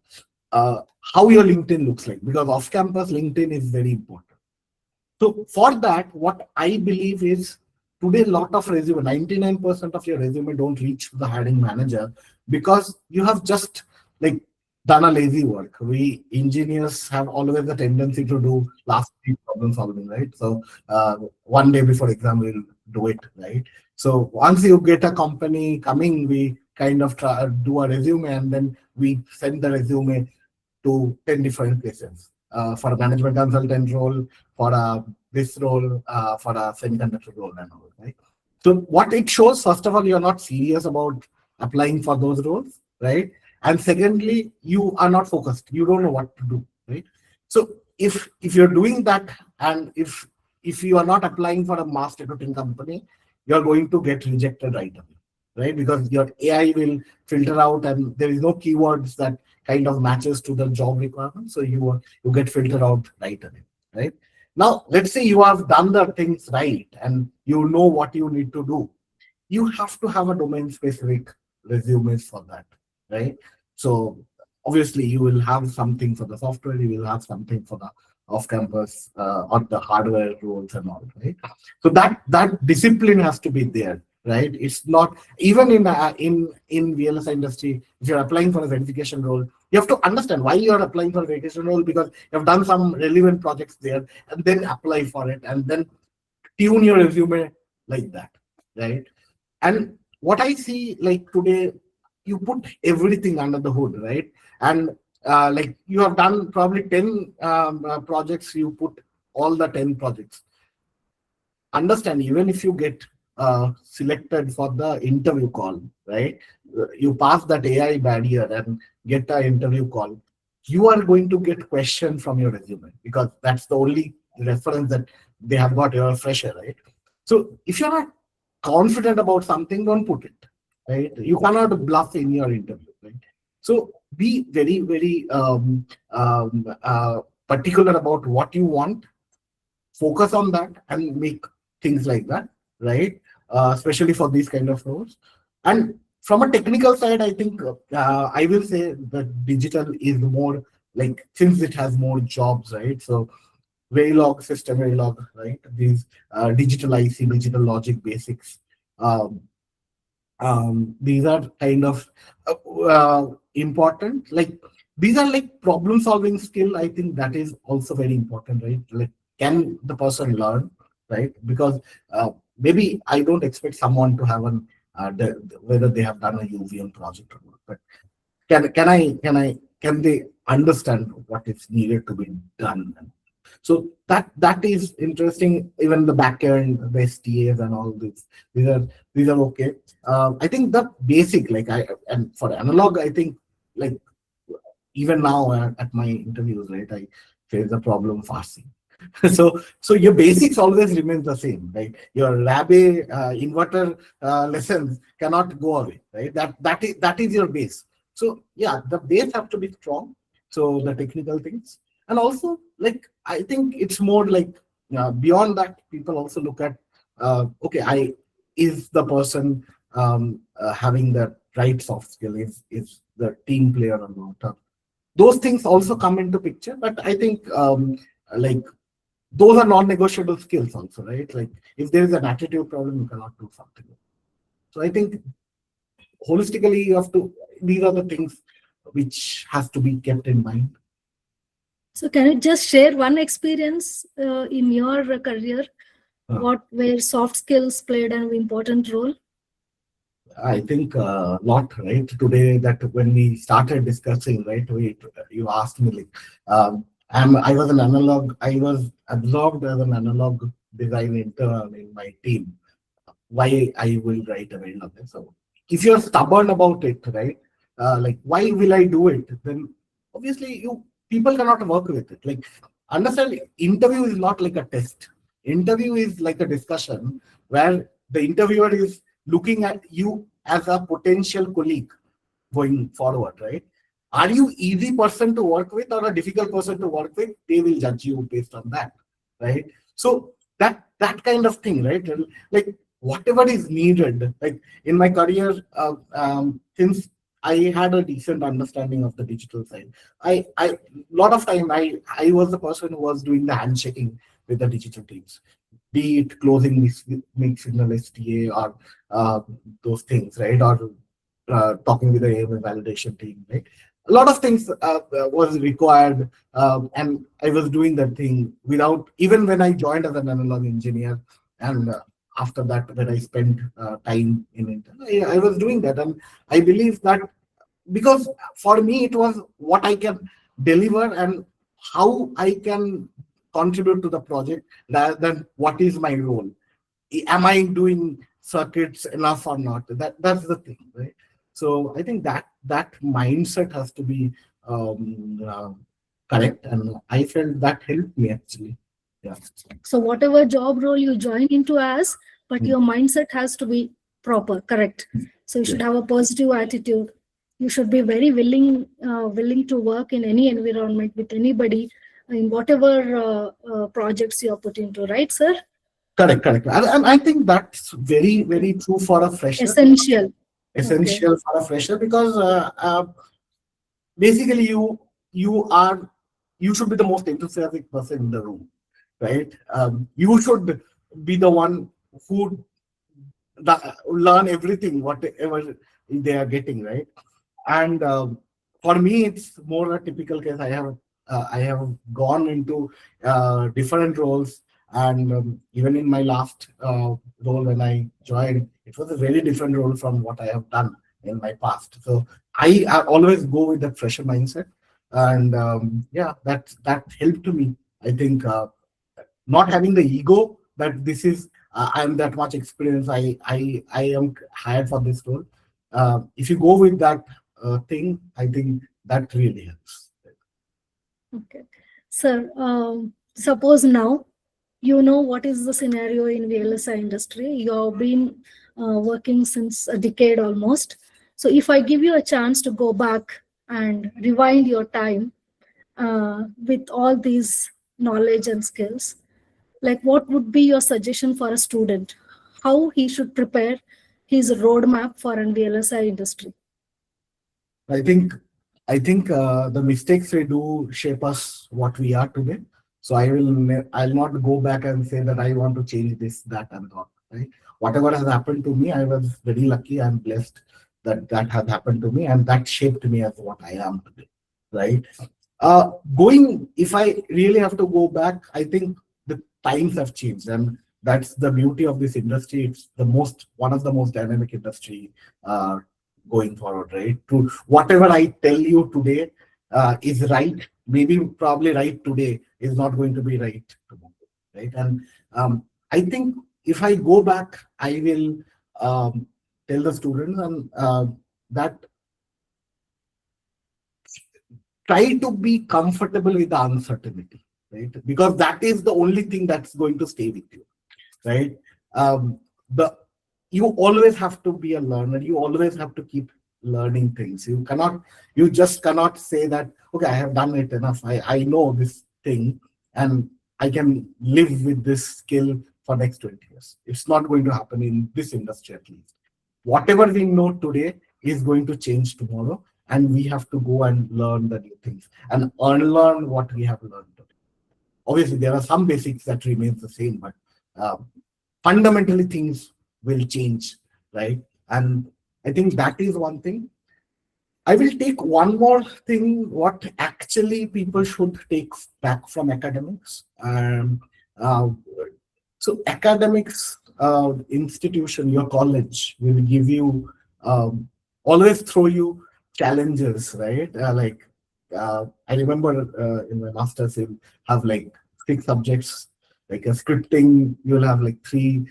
How your LinkedIn looks like, because off-campus LinkedIn is very important. So for that, what I believe is, today lot of resume, 99% of your resume don't reach the hiring manager, because you have just like done a lazy work. We engineers have always a tendency to do last minute problem solving, right? So one day before exam we'll do it, right? So once you get a company coming, we kind of do a resume, and then we send the resume to 10 different places, for a management consultant role, for a this role, for a semiconductor role, and all, right? So what it shows, first of all, you're not serious about applying for those roles, right? And secondly, you are not focused. You don't know what to do, right? So if you're doing that, and if you are not applying for a mass recruiting company, you're going to get rejected right away, right? Because your AI will filter out, and there is no keywords that kind of matches to the job requirement. So you get filtered out right away, right? Now, let's say you have done the things right and you know what you need to do. You have to have a domain specific resumes for that, right? So obviously you will have something for the software, you will have something for the off campus or the hardware roles and all, right? So that discipline has to be there, right? It's not even in VLSI industry. If you're applying for a verification role, you have to understand why you are applying for a verification role, because you have done some relevant projects there, and then apply for it, and then tune your resume like that, right? And what I see like today, you put everything under the hood, right? And like you have done probably 10 projects, you put all the 10 projects. Understand, even if you get selected for the interview call, right? You pass that AI barrier and get an interview call, you are going to get questions from your resume, because that's the only reference that they have got. You're a fresher, right? So if you're not confident about something, don't put it, right? You cannot bluff in your interview, right? So be very, very particular about what you want, focus on that, and make things like that, right? Especially for these kind of roles. And from a technical side, I think I will say that digital is more like, since it has more jobs, right? So Verilog, system Verilog, right? These digital IC, digital logic basics. Um, these are kind of important. Like these are like problem solving skill. I think that is also very important, right? Like, can the person learn, right? Because maybe I don't expect someone to have an whether they have done a UVM project or not, but can they understand what is needed to be done? So that is interesting. Even the backend, the STAs and all this, these are these are okay. I think the basic, like and for analog, I think like even now at my interviews, right, I face the problem parsing. So your basics always remain the same, right? Your lab inverter lessons cannot go away, right? That is your base. So yeah, the base have to be strong. So the technical things, and also like I think it's more like beyond that, people also look at okay, I is the person having the right soft skill, is the team player or not. Those things also come into picture, but I think like those are non-negotiable skills also, right? Like if there is an attitude problem, you cannot do something. So I think holistically you have to, these are the things which has to be kept in mind. So can you just share one experience in your career, where soft skills played an important role? I think a lot, right? Today, that when we started discussing, right, you asked me like, I was an analog, I was absorbed as an analog design intern in my team. Why I will write a very nothing. So if you're stubborn about it, right? Like why will I do it? Then obviously you people cannot work with it. Like understand, interview is not like a test. Interview is like a discussion where the interviewer is looking at you as a potential colleague going forward, right? Are you easy person to work with or a difficult person to work with? They will judge you based on that, right? So that kind of thing, right? And like whatever is needed, like in my career, since I had a decent understanding of the digital side, I lot of time I was the person who was doing the handshaking with the digital teams, be it closing mix signal STA or those things, right? Or talking with the AML validation team, right? A lot of things was required, and I was doing that thing without, even when I joined as an analog engineer, and after that, when I spent time in it, I was doing that, and I believe that because for me it was what I can deliver and how I can contribute to the project rather than what is my role. Am I doing circuits enough or not? That's the thing, right? So I think that mindset has to be correct, and I felt that helped me actually. Yeah. So whatever job role you join into as, but your mindset has to be proper, correct. So you should Yeah. have a positive attitude. You should be very willing to work in any environment with anybody in whatever projects you are put into, right, sir? Correct, correct. And I think that's very, very true for a fresher. Essential. Okay. Essential for a fresher because basically you should be the most enthusiastic person in the room, right? You should be the one who learn everything whatever they are getting, right? And for me it's more a typical case. I have gone into different roles, and even in my last role when I joined, it was a very different role from what I have done in my past. So I always go with the fresher mindset, and yeah, that helped me, I think. Not having the ego that this is I'm that much experience, I am hired for this role. If you go with that thing, I think that really helps. Okay. Sir, suppose now you know what is the scenario in VLSI industry. You have been working since a decade almost. So if I give you a chance to go back and rewind your time with all these knowledge and skills, like what would be your suggestion for a student? How he should prepare his roadmap for an VLSI industry? I think the mistakes we do shape us what we are today. So I'll not go back and say that I want to change this, that, and that. Right? Whatever has happened to me, I was very lucky. I'm blessed that that has happened to me, and that shaped me as what I am today. Right? Going, if I really have to go back, I think the times have changed, and that's the beauty of this industry. It's the most one of the most dynamic industry uh, going forward, right? To whatever I tell you today is right, maybe probably right today is not going to be right tomorrow, right? And I think if I go back, I will tell the students and that try to be comfortable with the uncertainty, right? Because that is the only thing that's going to stay with you, right? The You always have to be a learner. You always have to keep learning things. You just cannot say that, okay, I have done it enough. I know this thing and I can live with this skill for next 20 years. It's not going to happen in this industry at least. Whatever we know today is going to change tomorrow, and we have to go and learn the new things and unlearn what we have learned today. Obviously, there are some basics that remains the same, but fundamentally things will change, right? And I think that is one thing. I will take one more thing, what actually people should take back from academics. Uh, so academics institution, your college will give you, always throw you challenges, right? I remember in my master's, you'll have like 6 subjects, like a scripting, you'll have like 3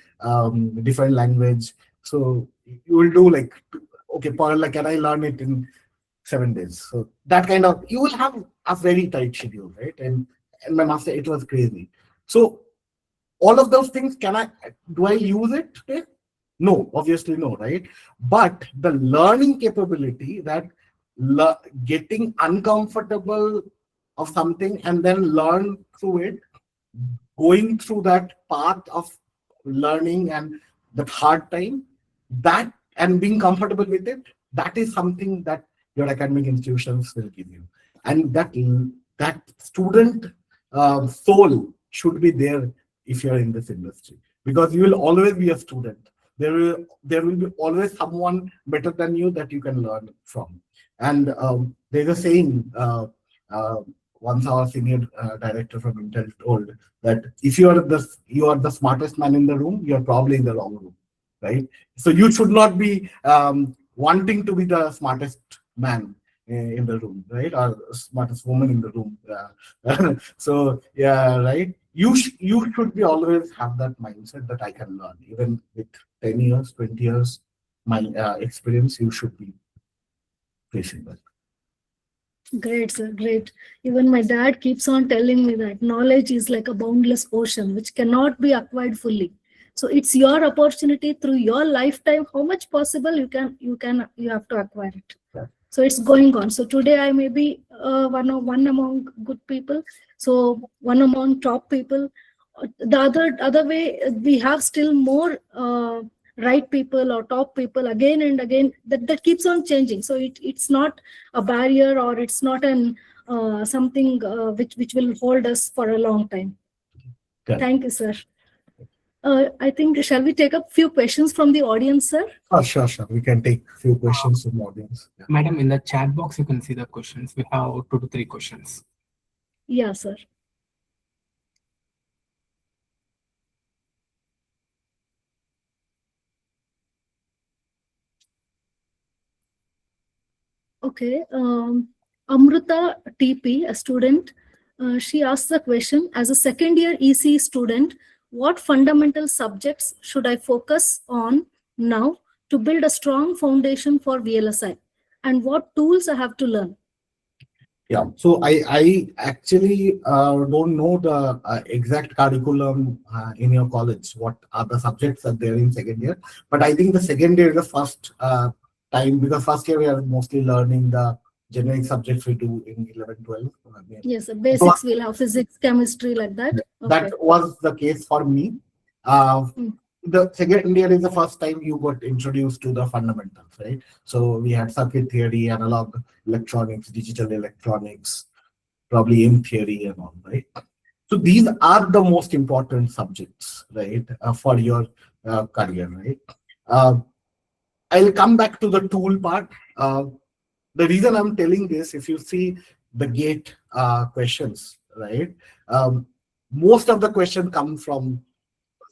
different language. So you will do like, okay, Paul, like, can I learn it in 7 days? So that kind of, you will have a very tight schedule, right? And my master, it was crazy. So all of those things, do I use it today? No, obviously no, right? But the learning capability, that getting uncomfortable of something and then learn through it, going through that path of learning and that hard time, that and being comfortable with it, that is something that your academic institutions will give you. And that student soul should be there if you're in this industry, because you will always be a student. There will be always someone better than you that you can learn from. And there's a saying, uh, once our senior director from Intel told that if you are the smartest man in the room, you're probably in the wrong room, right? So you should not be wanting to be the smartest man in the room, right? Or smartest woman in the room. So yeah, right. You should be always have that mindset that I can learn, even with 10 years, 20 years, my experience. You should be facing that. Great, sir. Great. Even my dad keeps on telling me that knowledge is like a boundless ocean which cannot be acquired fully. So it's your opportunity through your lifetime. How much possible you have to acquire it. Yeah. So it's going on. So today I may be one among good people. So one among top people. The other way, we have still more right people or top people again and again. That keeps on changing. So it's not a barrier, or it's not an something which will hold us for a long time. Good. Thank you, sir. I think, shall we take up few questions from the audience, sir? Oh, sure, sure. We can take a few questions from the audience. Yeah. Madam, in the chat box, you can see the questions. We have 2 to 3 questions. Yeah, sir. Okay. Amruta TP, a student, she asked the question, as a second year EC student, what fundamental subjects should I focus on now to build a strong foundation for VLSI? And what tools I have to learn? Yeah, so I actually don't know the exact curriculum in your college. What are the subjects that they're in second year? But I think the second year is the first time, because first year we are mostly learning the generic subjects we do in 11, 12. Yes, basics, we'll have physics, chemistry, like that. Okay. That was the case for me. Uh, Mm. The second year is the first time you got introduced to the fundamentals, right? So we had circuit theory, analog electronics, digital electronics, probably M theory and all, right? So these are the most important subjects, right, for your career, right? Uh, I'll come back to the tool part. The reason I'm telling this, if you see the gate questions, right, most of the questions come from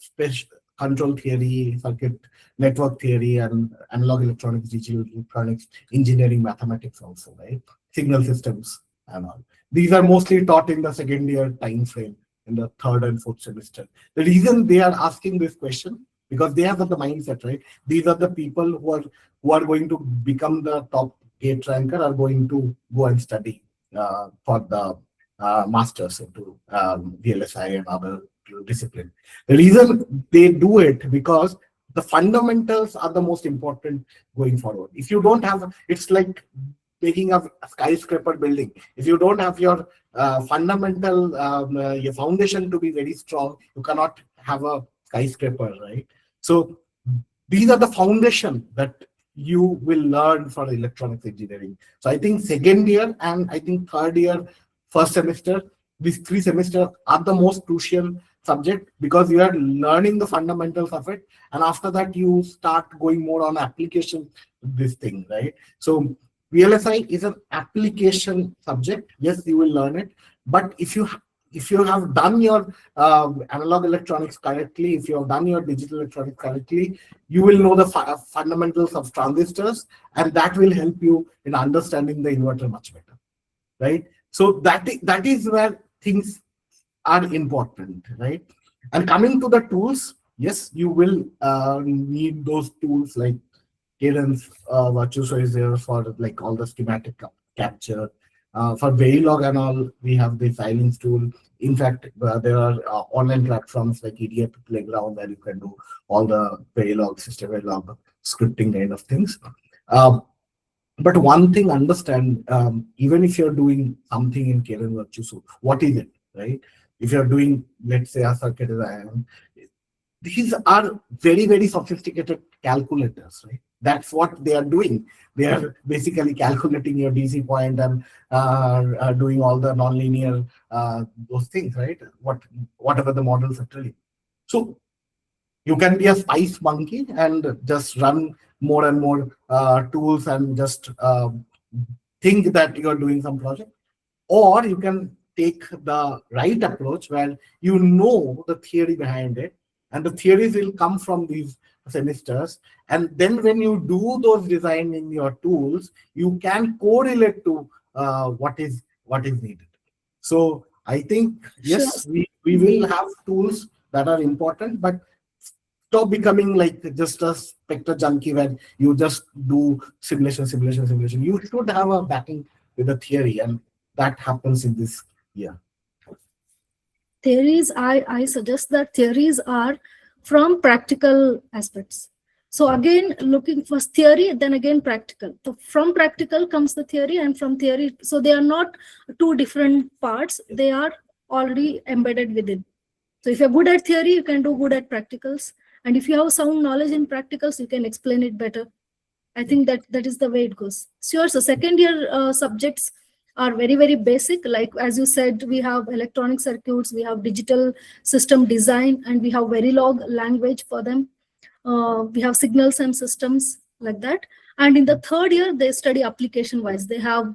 special control theory, circuit network theory, and analog electronics, digital electronics, engineering, mathematics also, right? Signal systems and all. These are mostly taught in the second year time frame, in the third and fourth semester. The reason they are asking this question, because they have the mindset, right? These are the people who are going to become the top gate ranker, are going to go and study for the masters into VLSI and other discipline. The reason they do it, because the fundamentals are the most important going forward. If you don't have, it's like making a skyscraper building. If you don't have your fundamental, your foundation to be very strong, you cannot have a skyscraper, right? So these are the foundation that you will learn for electronics engineering. So I think second year and I think third year, first semester, these 3 semesters are the most crucial subject, because you are learning the fundamentals of it, and after that you start going more on application this thing, right? So VLSI is an application subject. Yes, you will learn it, but if you have done your analog electronics correctly, if you have done your digital electronics correctly, you will know the fundamentals of transistors, and that will help you in understanding the inverter much better, right? So that is where things are important, right? And coming to the tools, yes, you will need those tools like Cadence, Virtuoso is there for like all the schematic capture. For Verilog and all, we have the silence tool. In fact, there are online platforms like EDF Playground where you can do all the Verilog, system Verilog scripting kind of things. But one thing, understand, even if you're doing something in Cadence Virtuoso, what is it, right? If you're doing, let's say, a circuit design, these are very, very sophisticated calculators, right? That's what they are doing. They are basically calculating your DC point and doing all the nonlinear those things, right? Whatever the models are telling. So you can be a spice monkey and just run more and more tools and just think that you're doing some project, or you can take the right approach where you know the theory behind it, and the theories will come from these semesters, and then when you do those design in your tools, you can correlate to what is needed. So I think, yes, we will have tools that are important, but stop becoming like just a spectre junkie where you just do simulation. You should have a backing with a theory, and that happens in this year. Theories, I suggest that theories are from practical aspects. So again, looking for theory, then again practical. So from practical comes the theory, and from theory, so they are not two different parts. They are already embedded within. So if you're good at theory, you can do good at practicals. And if you have sound knowledge in practicals, you can explain it better. I think that is the way it goes. Sure. So second year subjects are very, very basic. Like as you said, we have electronic circuits, we have digital system design, and we have Verilog language for them. We have signals and systems like that. And in the third year, they study application wise. They have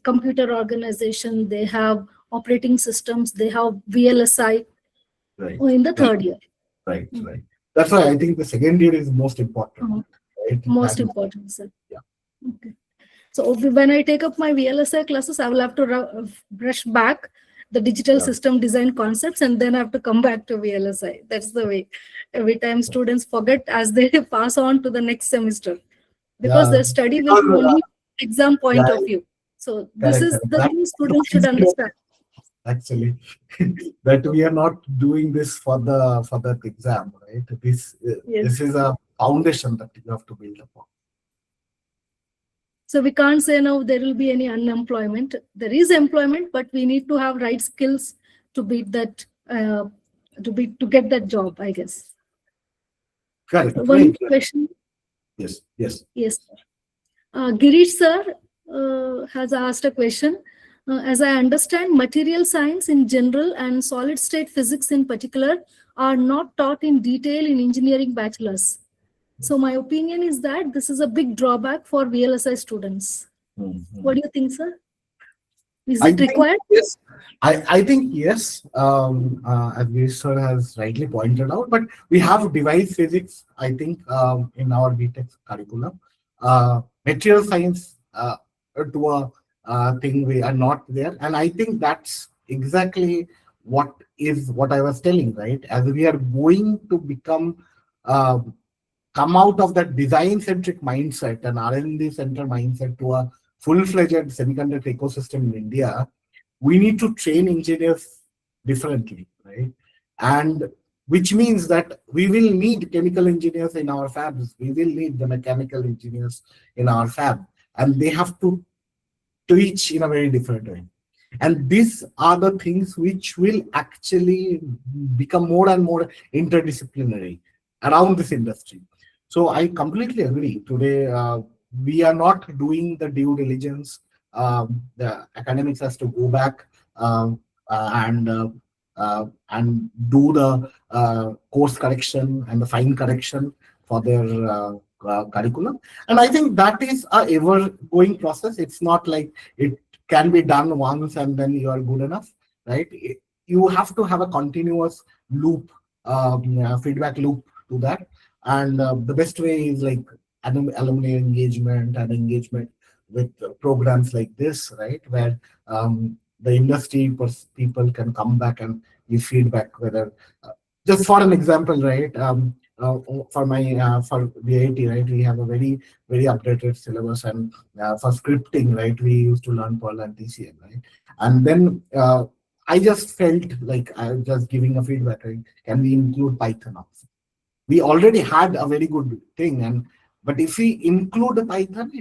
computer organization, they have operating systems, they have VLSI Right. in the Right. third year. Right. Right. That's why I think the second year is most important. Uh, Right. Most That- important, sir. Yeah. Okay. So when I take up my VLSI classes, I will have to brush back the digital Yeah. system design concepts, and then I have to come back to VLSI. That's the way. Every time students forget as they pass on to the next semester, because Yeah. their study will Because, be only exam point yeah, of view. So this correct. is Correct. the That thing is the students should principle, understand. actually, that we are not doing this for the exam, right? Yes. This is a foundation that you have to build upon. So we can't say now there will be any unemployment. There is employment, but we need to have right skills to beat that, to get that job, I guess. Correct. One Right. question, Yes. Yes. yes, sir. Girish sir has asked a question. As I understand, material science in general and solid state physics in particular are not taught in detail in engineering bachelors. So my opinion is that this is a big drawback for VLSI students. Mhm. What do you think, sir? Is I it think required? yes. I think yes. As Vishwar has rightly pointed out, but we have device physics. I think in our BTech curriculum, material science to a thing we are not there, and I think that's exactly what I was telling. Right, as we are going to uh, come out of that design centric mindset and R&D center mindset to a full-fledged semiconductor ecosystem in India, we need to train engineers differently, right? And which means that we will need chemical engineers in our fabs, we will need the mechanical engineers in our fab, and they have to teach in a very different way. And these are the things which will actually become more and more interdisciplinary around this industry. So I completely agree. Today, we are not doing the due diligence. The academics has to go back um, and do the course correction and the fine correction for their curriculum. And I think that is a ever going process. It's not like it can be done once and then you are good enough, right? You have to have a continuous loop, feedback loop to that. And the best way is like alumni engagement and engagement with programs like this, right? Where the industry people can come back and give feedback, whether just for an example, right? For my for the IIT, right, we have a very updated syllabus, and for scripting, right, we used to learn Perl and TCM, right, and then I just felt like I was just giving a feedback, right? Can we include Python also? We already had a very good thing, and but if we include the Python,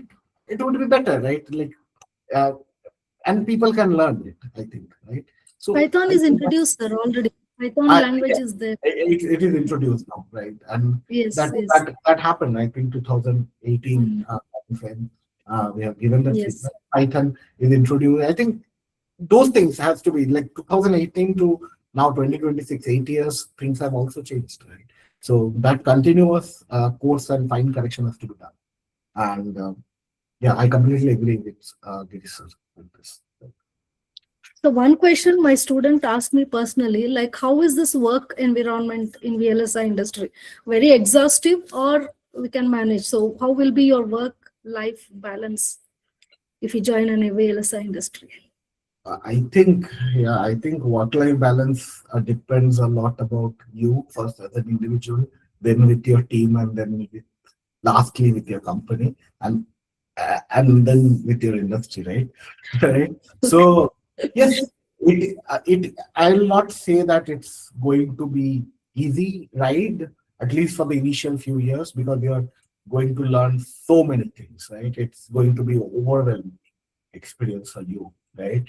it would be better, right? Like uh, and people can learn it, I think, right? So Python I is think introduced, sir, already. Python I, language is there. it is introduced now, right? And Yes, that yes. that happened, I think, 2018. When, we have given that Yes. feedback. Python is introduced. I think those things has to be like 2018 to now 2026, 8 years. Things have also changed, right? So that continuous course and fine correction has to be done. And yeah, I completely agree with Girish sir with this. So one question my student asked me personally, like, how is this work environment in VLSI industry? Very exhaustive or we can manage? So how will be your work-life balance if you join an VLSI industry? I think work-life balance depends a lot about you first as an individual, then with your team, and then lastly with your company, and then with your industry, right? Right. So yes, it I will not say that it's going to be easy ride, at least for the initial few years, because you are going to learn so many things, right? It's going to be overwhelming experience for you, right?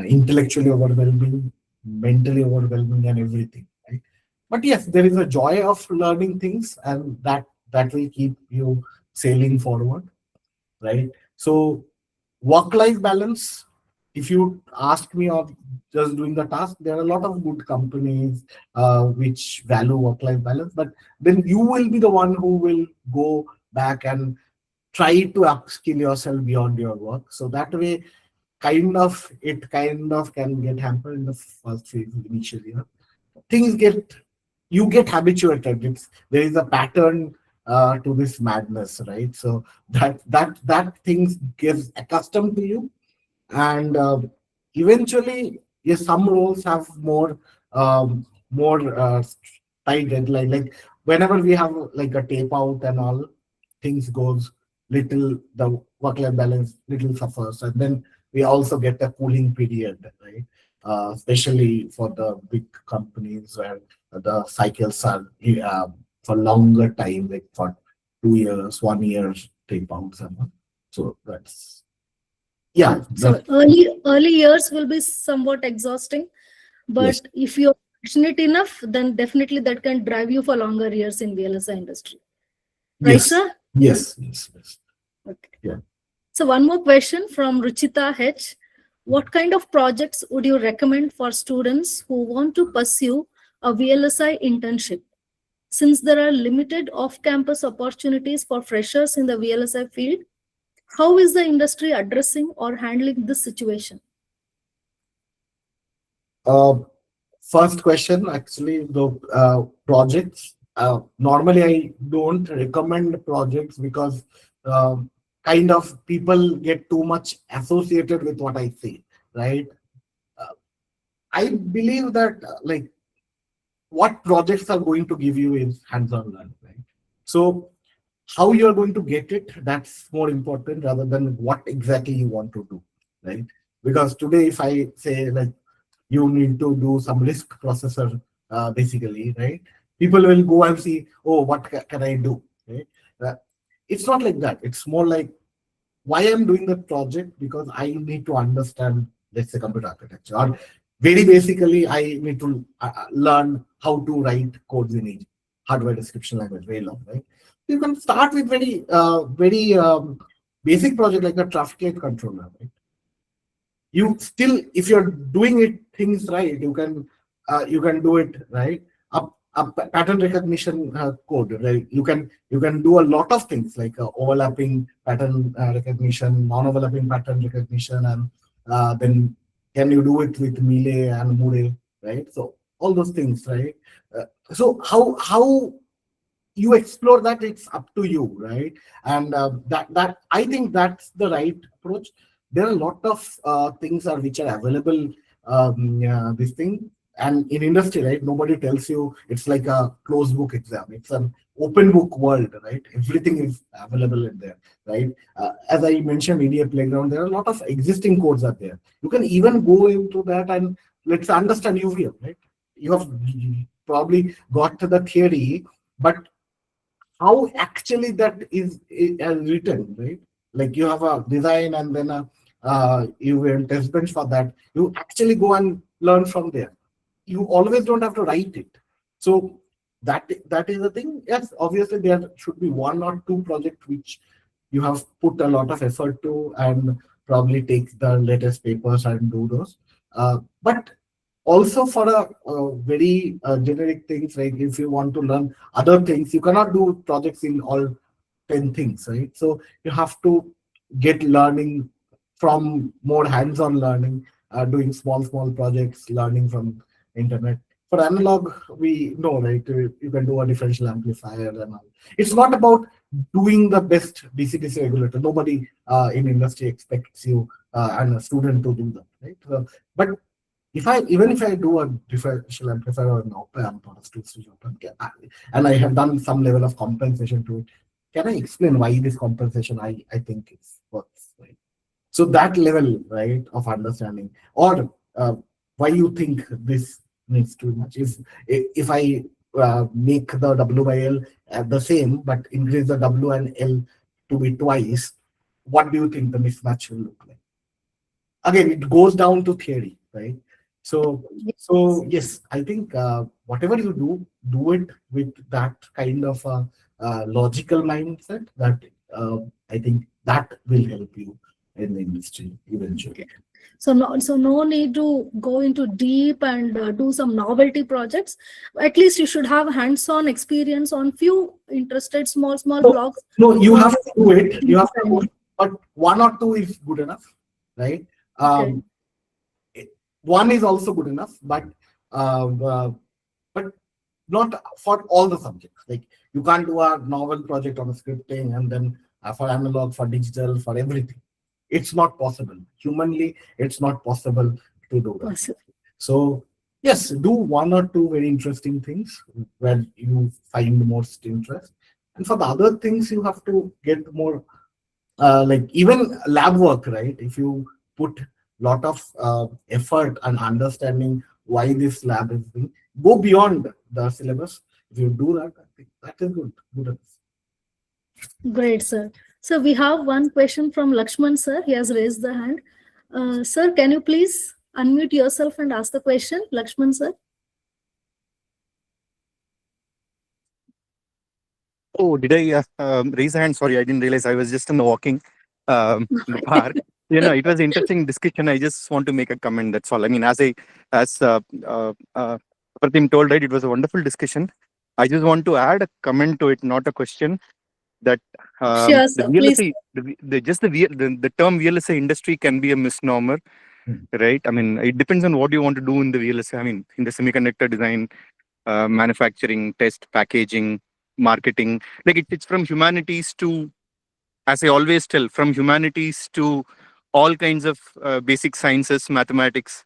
Intellectually overwhelming, mentally overwhelming, and everything, right? But yes, there is a joy of learning things, and that will keep you sailing forward, right? So work-life balance, if you ask me of just doing the task, there are a lot of good companies which value work-life balance, but then you will be the one who will go back and try to upskill yourself beyond your work. So that way, kind of can get hampered in the first phase initially. Things get you get habituated. There is a pattern to this madness, right? So that things gets accustomed to you, and eventually, yes, some roles have more tight deadline. Like whenever we have like a tape out and all, things goes little, the work life balance little suffers, and then we also get a cooling period, right? Especially for the big companies where the cycles are for longer time, like for 2 years, 1 year tape outs and all. So that's, yeah, So that, early years will be somewhat exhausting, yes, but if you're passionate enough, then definitely that can drive you for longer years in VLSI industry. Right, yes, sir? yes. Okay. Yeah. So one more question from Ruchita H. What kind of projects would you recommend for students who want to pursue a VLSI internship? Since there are limited off-campus opportunities for freshers in the VLSI field, how is the industry addressing or handling this situation? Uh, First question, actually, the projects. Normally, I don't recommend projects because kind of people get too much associated with what I say, right? Uh, I believe that like what projects are going to give you is hands-on learning, right? So how you're going to get it, that's more important rather than what exactly you want to do, right? Because today, if I say like you need to do some risk processor, basically, right? People will go and see, oh, what can I do, right? Uh, it's not like that. It's more like why I'm doing the project, because I need to understand, let's say, computer architecture, or very basically, I need to learn how to write codes in a hardware description language, very long, right? You can start with very basic project like a traffic light controller, right? You still, if you're doing it things right, you can do it right. Pattern recognition code, right? You can do a lot of things like overlapping pattern recognition, non-overlapping pattern recognition, and then can you do it with melee and mure, right? So all those things, right? So how you explore that, it's up to you, right? And that I think that's the right approach. There are a lot of things are which are available, this thing, and in industry, right, nobody tells you it's like a closed book exam. It's an open book world, right? Everything is available in there, right? As I mentioned, media playground, there are a lot of existing codes are there. You can even go into that and let's understand UVM, right? You have probably got to the theory, but how actually that is written, right? Like you have a design and then you will test bench for that. You actually go and learn from there. You always don't have to write it. So that is the thing. Yes, obviously there should be one or two projects which you have put a lot of effort to and probably take the latest papers and do those. But also for a very generic things, like if you want to learn other things, you cannot do projects in all 10 things, right? So you have to get learning from more hands-on learning, doing small projects, learning from internet. For analog, we know, right? You can do a differential amplifier and all. It's not about doing the best DC-DC regulator. Nobody in industry expects you and a student to do that, right? But if I do a differential amplifier or an op amp or a two-stage op amp, and I have done some level of compensation to it, can I explain why this compensation I think it works, right? So that level, right, of understanding, or why you think this needs too much. If I make the W by L the same, but increase the W and L to be twice, what do you think the mismatch will look like? Again, it goes down to theory, right? So, so yes, I think whatever you do it with that kind of logical mindset. That I think that will help you in the industry eventually. So no need to go into deep and do some novelty projects. At least you should have hands-on experience on few interested small No, blocks. no, you Uh, have to do it. You have to do it, but one or two is good enough, right? okay. Um, One is also good enough, uh, uh, but not for all the subjects. Like you can't do a novel project on scripting and then for analog, for digital, for everything. It's not possible. Humanly, it's not possible to do that. Awesome. So yes, do one or two very interesting things where you find most interest, and for the other things, you have to get more like even lab work, right? If you put lot of effort and understanding why this lab is being, go beyond the syllabus. If you do that, I think that is good enough. Great, sir. So we have one question from Lakshman, sir. He has raised the hand. Sir, can you please unmute yourself and ask the question, Lakshman, sir? Oh, did I raise a hand? Sorry, I didn't realize I was just in the walking in the park. It was interesting discussion. I just want to make a comment. That's all. I mean, as Pratim told, right, it was a wonderful discussion. I just want to add a comment to it, not a question. That Sure, the sir. Please. VLSI, the term VLSI industry can be a misnomer, Hmm. right? I mean, it depends on what you want to do in the VLSI. I mean, in the semiconductor design, manufacturing, test, packaging, marketing. Like it's from humanities to, as I always tell, from humanities to all kinds of basic sciences, mathematics,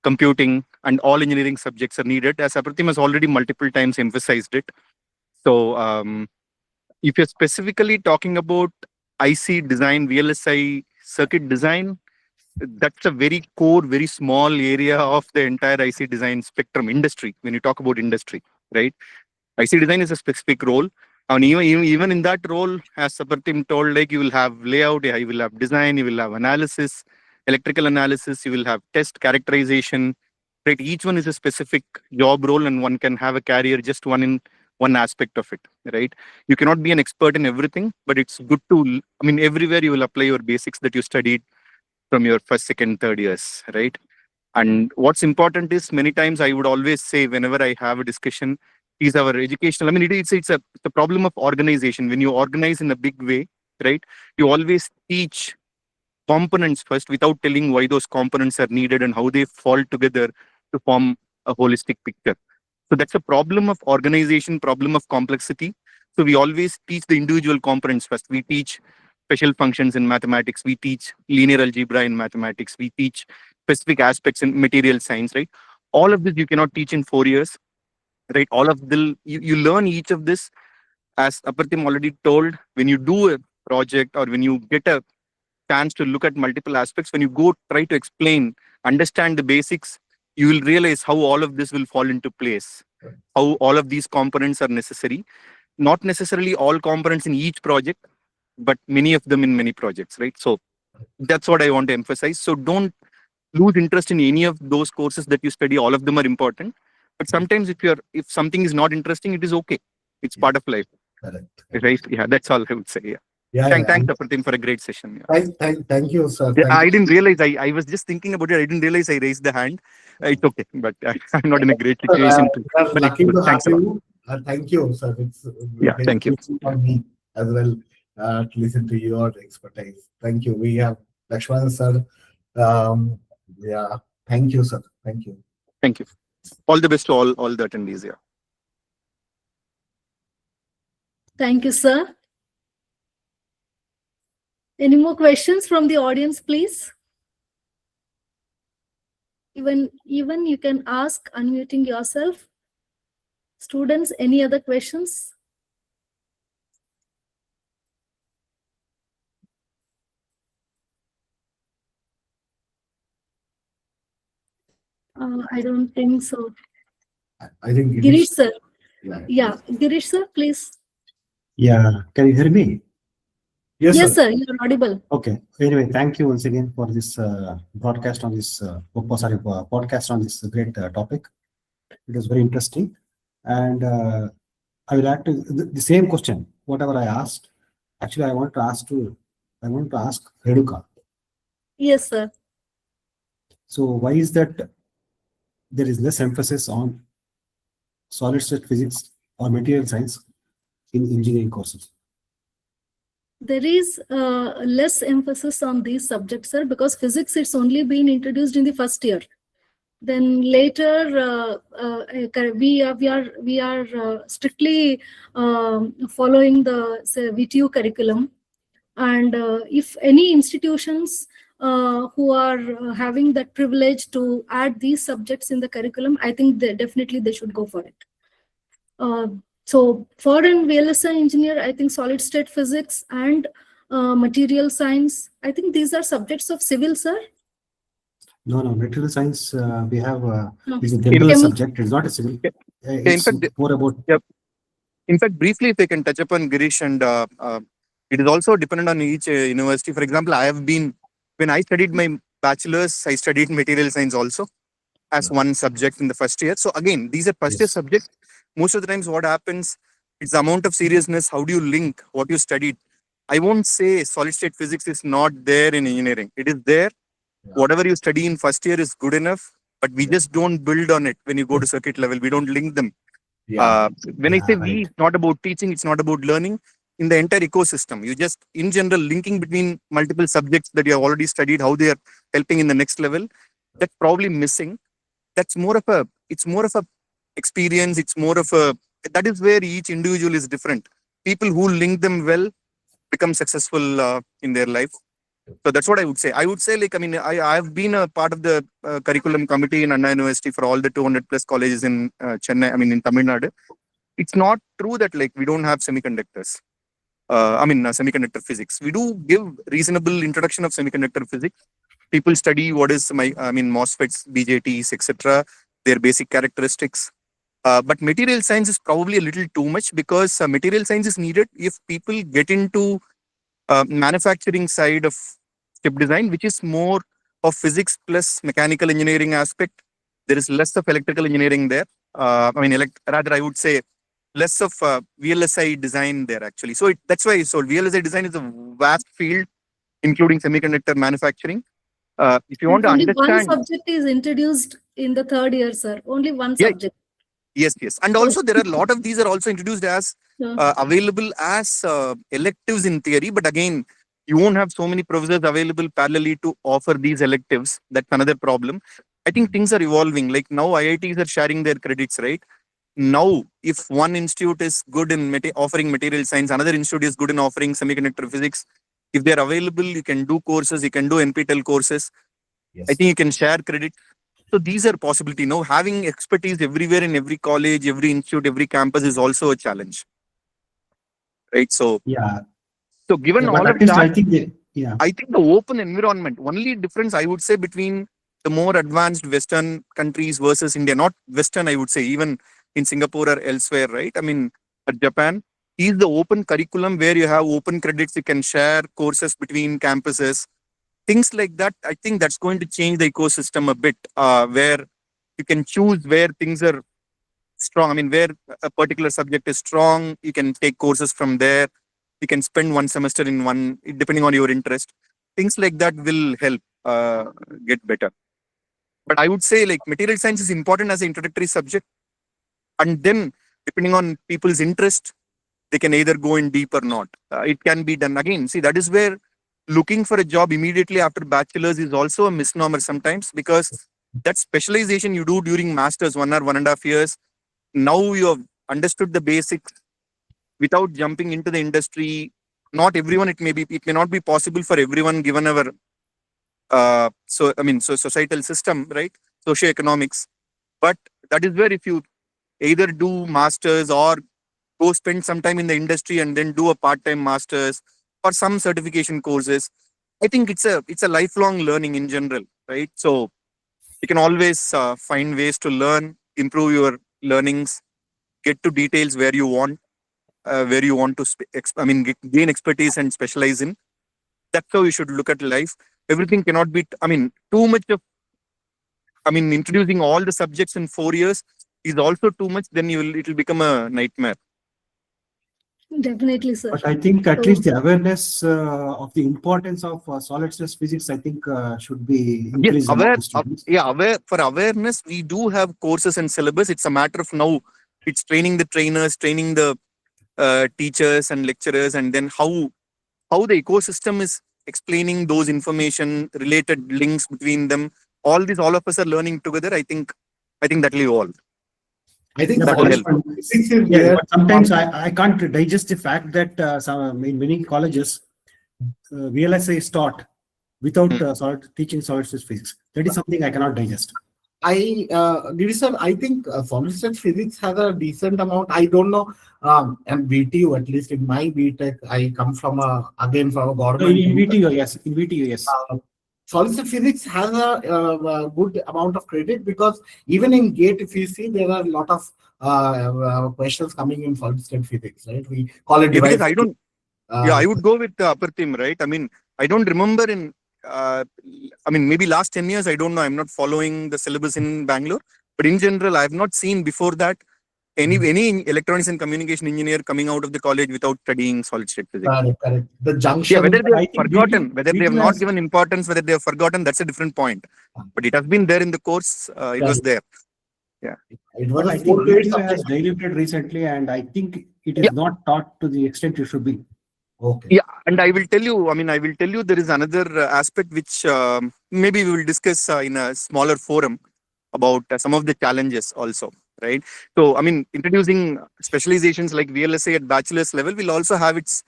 computing, and all engineering subjects are needed. As Apratim has already multiple times emphasized it. So, if you're specifically talking about IC design, VLSI circuit design, that's a very core, very small area of the entire IC design spectrum industry. When you talk about industry, right? IC design is a specific role. And even in that role, as Sapartim told, like you will have layout, yeah, you will have design, you will have analysis, electrical analysis, you will have test characterization. Right, each one is a specific job role, and one can have a career just one in one aspect of it. Right, you cannot be an expert in everything, but it's good to. I mean, everywhere you will apply your basics that you studied from your first, second, third years. Right. And what's important is many times I would always say whenever I have a discussion, is our educational. I mean, it's a problem of organization. When you organize in a big way, right? You always teach components first without telling why those components are needed and how they fall together to form a holistic picture. So that's a problem of organization, problem of complexity. So we always teach the individual components first. We teach special functions in mathematics. We teach linear algebra in mathematics. We teach specific aspects in material science, right? All of this you cannot teach in 4 years, right? All of the you learn each of this, as Apratim already told. When you do a project or when you get a chance to look at multiple aspects, when you go try to explain, understand the basics, you will realize how all of this will fall into place, how all of these components are necessary. Not necessarily all components in each project, but many of them in many projects, right? So that's what I want to emphasize. So don't lose interest in any of those courses that you study. All of them are important. But sometimes if something is not interesting, it is okay. It's Yeah, part of life. correct. Right? Yeah, that's all I would say. Yeah. Yeah, yeah. Thanks, Apratim, for a great session. Yeah. Thank you, sir. Yeah, Thank I you. didn't realize. I was just thinking about it. I didn't realize I raised the hand. It's okay, but I'm not in a great situation to. We are But it's lucky good. to have Thanks a lot. you. Thank you, sir. It's Yeah, very thank you. useful for me as well to listen to your expertise. Thank you. We have Lakshman, sir. Um, yeah. Thank you, sir. Thank you. Thank you. All the best to all the attendees. Yeah. Thank you, sir. Any more questions from the audience, please? Even you can ask unmuting yourself. Students, any other questions? I don't think so. I think Girish, sir. Yeah, Girish sir, please. Yeah, can you hear me? Yes, Yes, sir. sir, you're audible. Okay. Anyway, thank you once again for this broadcast on this, podcast on this great topic. It was very interesting. And I will add to the same question, whatever I asked. Actually, I want to ask Renuka. Yes, sir. So why is that there is less emphasis on solid state physics or material science in engineering courses? There is less emphasis on these subjects, sir, because physics it's only been introduced in the first year. Then later, we are strictly following the say, VTU curriculum, and if any institutions who are having that privilege to add these subjects in the curriculum, I think definitely they should go for it. Uh, so for an VLSI engineer, I think solid state physics and material science, I think these are subjects of civil, sir. No, no, material science, we have, No. is a In, general subject. It's not a civil. yeah, in It's fact, more about, yeah, in fact, briefly, if I can touch upon Girish, and it is also dependent on each university. For example, I have been, when I studied my bachelor's, I studied material science also as one subject in the first year. So again, these are first year yes, subjects. Most of the times, what happens, it's the amount of seriousness. How do you link what you studied? I won't say solid state physics is not there in engineering. It is there. Whatever you study in first year is good enough, but we just don't build on it when you go to circuit level. We don't link them. Yeah. When I say yeah, we, right. it's not about teaching, it's not about learning. In the entire ecosystem, you just, in general, linking between multiple subjects that you have already studied, how they are helping in the next level, that's probably missing. That's more of a, it's more of a experience. It's more of a, that is where each individual is different. People who link them well become successful in their life. So that's what I would say. I would say, like, I mean, I've been a part of the curriculum committee in Anna University for all the 200 plus colleges in Chennai, I mean, in Tamil Nadu. It's not true that, like, we don't have semiconductors. Semiconductor physics. We do give reasonable introduction of semiconductor physics. People study what is MOSFETs, BJTs, etc., their basic characteristics. But material science is probably a little too much, because material science is needed if people get into manufacturing side of chip design, which is more of physics plus mechanical engineering aspect. There is less of electrical engineering there. Rather, I would say less of VLSI design there actually. So that's why. So VLSI design is a vast field, including semiconductor manufacturing. If you And want to only one understand, subject is introduced in the third year, sir. Only one yeah, subject. yes, yes, and So, also there are a lot of these are also introduced as available as electives in theory, but again, you won't have so many professors available parallelly to offer these electives. That's another problem. I think things are evolving. Like now, IITs are sharing their credits, right? Now, if one institute is good in offering material science, another institute is good in offering semiconductor physics. If they're available, you can do courses, you can do NPTEL courses. I Yes. think you can share credit. So these are possibility. Now, having expertise everywhere in every college, every institute, every campus is also a challenge, right? So, Yeah, so given yeah, but all at of least that, I think yeah, I think the open environment, only difference I would say between the more advanced Western countries versus India, not Western, I would say, even in Singapore or elsewhere, right? I mean, Japan is the open curriculum where you have open credits, you can share courses between campuses, things like that. I think that's going to change the ecosystem a bit, where you can choose where things are strong. I mean, where a particular subject is strong, you can take courses from there. You can spend one semester in one, depending on your interest. Things like that will help get better. But I would say, like, material science is important as an introductory subject, and then depending on people's interest, they can either go in deep or not. It can be done again. See, that is where looking for a job immediately after bachelor's is also a misnomer sometimes, because that specialization you do during masters, 1 or 1.5 years, now you have understood the basics without jumping into the industry. Not everyone, it may not be possible for everyone given our societal system, right? Socioeconomics. But that is where if you either do masters or go spend some time in the industry and then do a part-time masters or some certification courses, I think it's a lifelong learning in general, right? So you can always find ways to learn, improve your learnings, get to details where you want to gain expertise and specialize in. That's how you should look at life. Everything cannot be too much of introducing all the subjects in 4 years is also too much. Then it will become a nightmare. Definitely, sir. But I think at So- least the awareness of the importance of solid state physics, I think should be increased among the students. For awareness, we do have courses and syllabus. It's a matter of now. It's training the trainers, training the teachers and lecturers, and then how the ecosystem is explaining those information, related links between them. All of us are learning together. I think that will evolve. I think Yeah, that but will solid help. physics is Yeah, where but sometimes I can't digest the fact that in many colleges, VLSI is taught without teaching solid state physics. That is something I cannot digest. I think solid state physics has a decent amount. I don't know, and VTU, at least in my BTech, I come from a No, government. in VTU, yes. In VTU, yes. Solid state physics has a good amount of credit, because even in GATE, if you see, there are a lot of questions coming in solid state physics, right? We call it Because device. I don't. I would go with the upper theme, right? I don't remember maybe last 10 years, I don't know. I'm not following the syllabus in Bangalore, but in general, I have not seen before that any electronics and communication engineer coming out of the college without studying solid state physics. Correct. The junction. Whether they I have think forgotten, whether they have VTU not has- given importance, whether they have forgotten, that's a different point. But it has been there in the course. It was there. It was But I a think 4 grade VTU has subject. diluted recently, and I think it is not taught to the extent it should be. Okay. Yeah, and I will tell you, there is another aspect which maybe we will discuss in a smaller forum about some of the challenges also, right? So, introducing specializations like VLSA at bachelor's level will also have its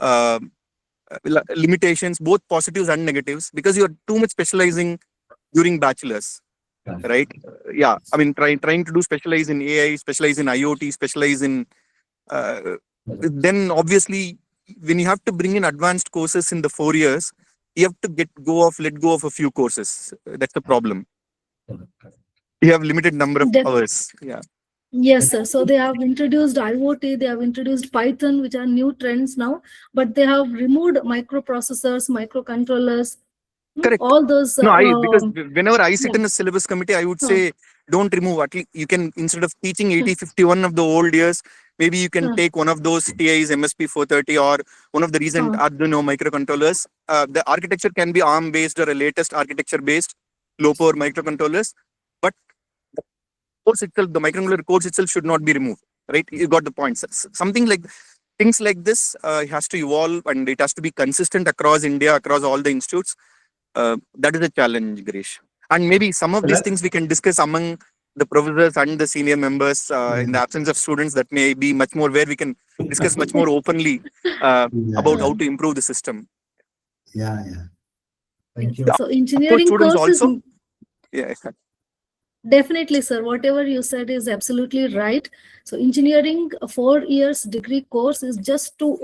uh, limitations, both positives and negatives, because you are too much specializing during bachelor's, right? Trying to do specialize in AI, specialize in IoT, specialize in then obviously when you have to bring in advanced courses in the 4 years, you have to let go of a few courses. That's the problem. You have limited number of Def- hours. Yeah. Yes, sir. So they have introduced IoT, they have introduced Python, which are new trends now, but they have removed microprocessors, microcontrollers, Correct. all those. No, because whenever I sit yeah. in a syllabus committee, I would say don't remove. At least you can, instead of teaching 8051 of the old years, maybe you can take one of those TIs, MSP 430, or one of the recent Arduino microcontrollers. The architecture can be ARM based or a latest architecture based low power microcontrollers, but the course itself, the microcontroller course itself should not be removed. Right? You got the point. Something like things like this has to evolve, and it has to be consistent across India, across all the institutes. That is a challenge, Girish. And maybe some of these things we can discuss among the professors and the senior members in the absence of students. That may be much more where we can discuss much more openly about how to improve the system. Yeah. Thank you. So Of course, engineering students courses. also. Yeah. Definitely, sir. Whatever you said is absolutely right. So engineering, a 4 years degree course is just to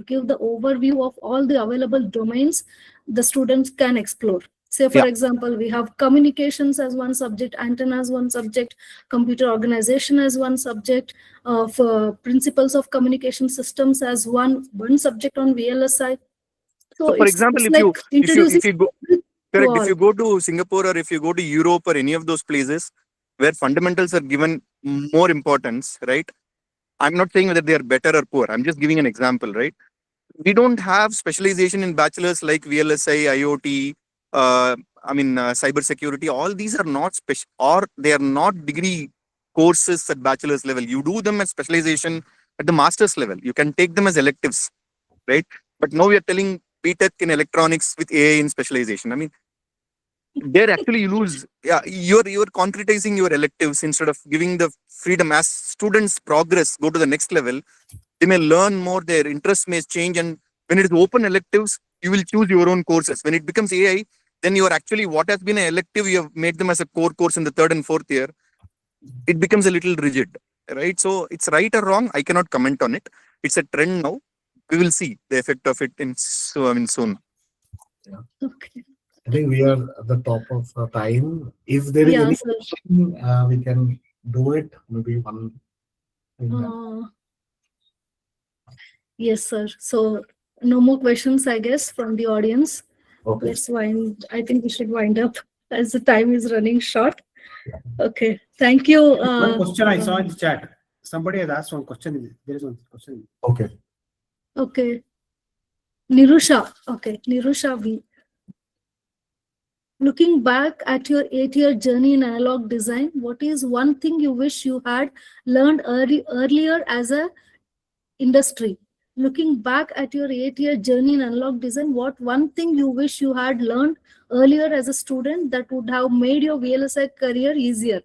give the overview of all the available domains the students can explore. Say, for example, we have communications as one subject, antenna as one subject, computer organization as one subject, for principles of communication systems as one subject on VLSI. So for it's example, like introducing if you go correct, if you go to Singapore or if you go to Europe or any of those places where fundamentals are given more importance, right? I'm not saying whether they are better or poor. I'm just giving an example, right? We don't have specialization in bachelors like VLSI, IoT, cyber security. All these are not special, or they are not degree courses at bachelor's level. You do them as specialization at the master's level. You can take them as electives, right? But now we are telling BTech in electronics with AI in specialization. There actually you lose. Yeah, you're concretizing your electives instead of giving the freedom. As students progress, go to the next level, they may learn more, their interests may change, and when it is open electives, you will choose your own courses. When it becomes AI, then you are actually, what has been an elective, you have made them as a core course in the 3rd and 4th year. It becomes a little rigid, right? So it's right or wrong, I cannot comment on it. It's a trend now. We will see the effect of it soon. Okay. I think we are at the top of the time. If there is any sir. question, we can do it. Maybe one. Yes, sir. So no more questions, I guess, from the audience. Okay. Let's wind. I think we should wind up as the time is running short. Okay. Thank you. One question I saw in the chat. Somebody has asked one question. There is one question. Okay. Okay. Nirusha. Okay. Nirusha V. Looking back at your 8-year journey in analog design, what is one thing you wish you had learned earlier as a industry? Looking back at your 8-year journey in analog design, what one thing you wish you had learned earlier as a student that would have made your VLSI career easier?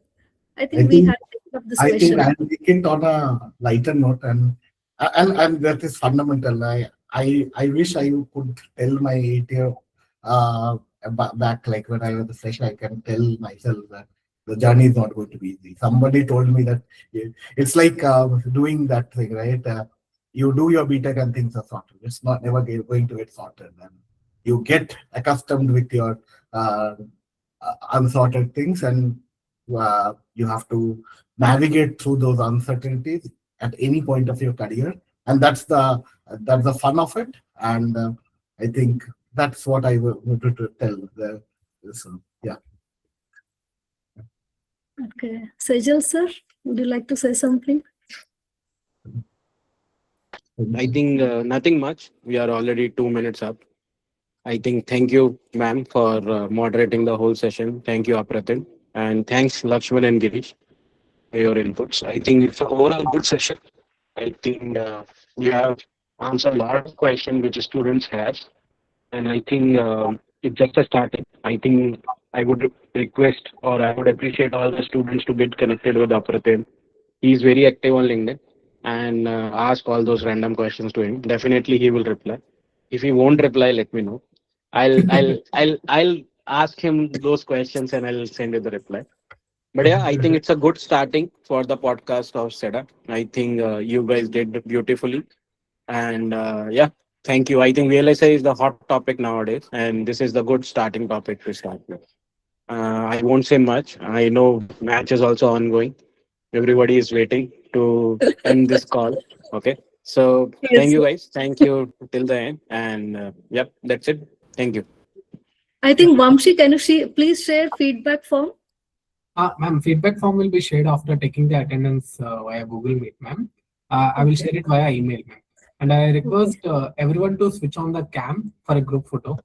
I think we had picked up this I think question. I'll take it on a lighter note, and that is fundamental. I wish I could tell my 8 year back, like when I was a fresh, I can tell myself that the journey is not going to be easy. Somebody told me that it's like doing that thing, right? You do your BTech and things are sorted. It's not never going to get sorted, and you get accustomed with your unsorted things, and you have to navigate through those uncertainties at any point of your career, and that's the fun of it. And I think that's what I wanted to tell. So, yeah. Okay. Sejal sir, would you like to say something? I think nothing much. We are already 2 minutes up. I think thank you, ma'am, for moderating the whole session. Thank you, Apratin. And thanks, Lakshman and Girish, for your inputs. I think it's an overall good session. I think you have answered a lot of questions which students have. And I think it's just a starting. I think I would request or I would appreciate all the students to get connected with Apratin. He's very active on LinkedIn and ask all those random questions to him. Definitely he will reply. If he won't reply, let me know. I'll ask him those questions and I'll send you the reply. But yeah, I think it's a good starting for the podcast of SEDA. I think you guys did beautifully. And yeah, thank you. I think VLSI is the hot topic nowadays, and this is the good starting topic to start with. I won't say much. I know match is also ongoing. Everybody is waiting to end this call. Okay. So Yes, thank you sir. guys. Thank you till the end. And yep, that's it. Thank you. I think Vamshi, can you please share feedback form? Ma'am, feedback form will be shared after taking the attendance via Google Meet, ma'am. I will share it via email, ma'am. And I request everyone to switch on the cam for a group photo.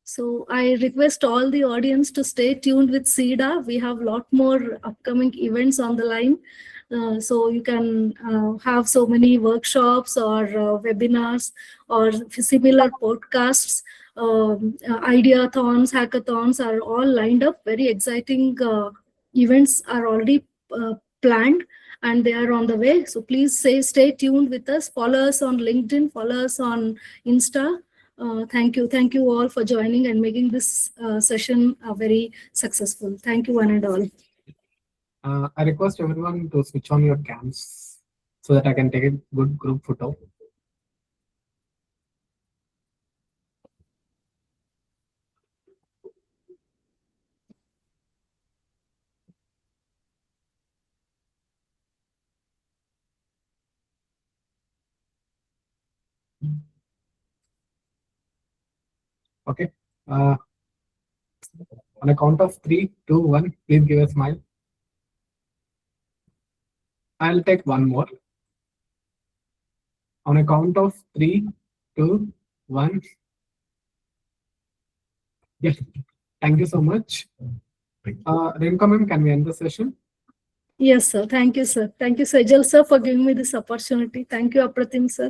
So I request all the audience to stay tuned with SEDA. We have a lot more upcoming events on the line. So you can have so many workshops or webinars or similar podcasts. Ideathons, hackathons are all lined up. Very exciting events are already planned and they are on the way. So please stay tuned with us. Follow us on LinkedIn, follow us on Insta. Thank you all for joining and making this session very successful. Thank you one and all. I request everyone to switch on your cams so that I can take a good group photo. Okay. On a count of 3, 2, 1, please give a smile. I'll take one more. On a count of 3, 2, 1. Yes. Thank you so much. Renka ma'am, can we end the session? Yes, sir. Thank you, sir. Thank you, Sejal sir, for giving me this opportunity. Thank you, Apratim sir.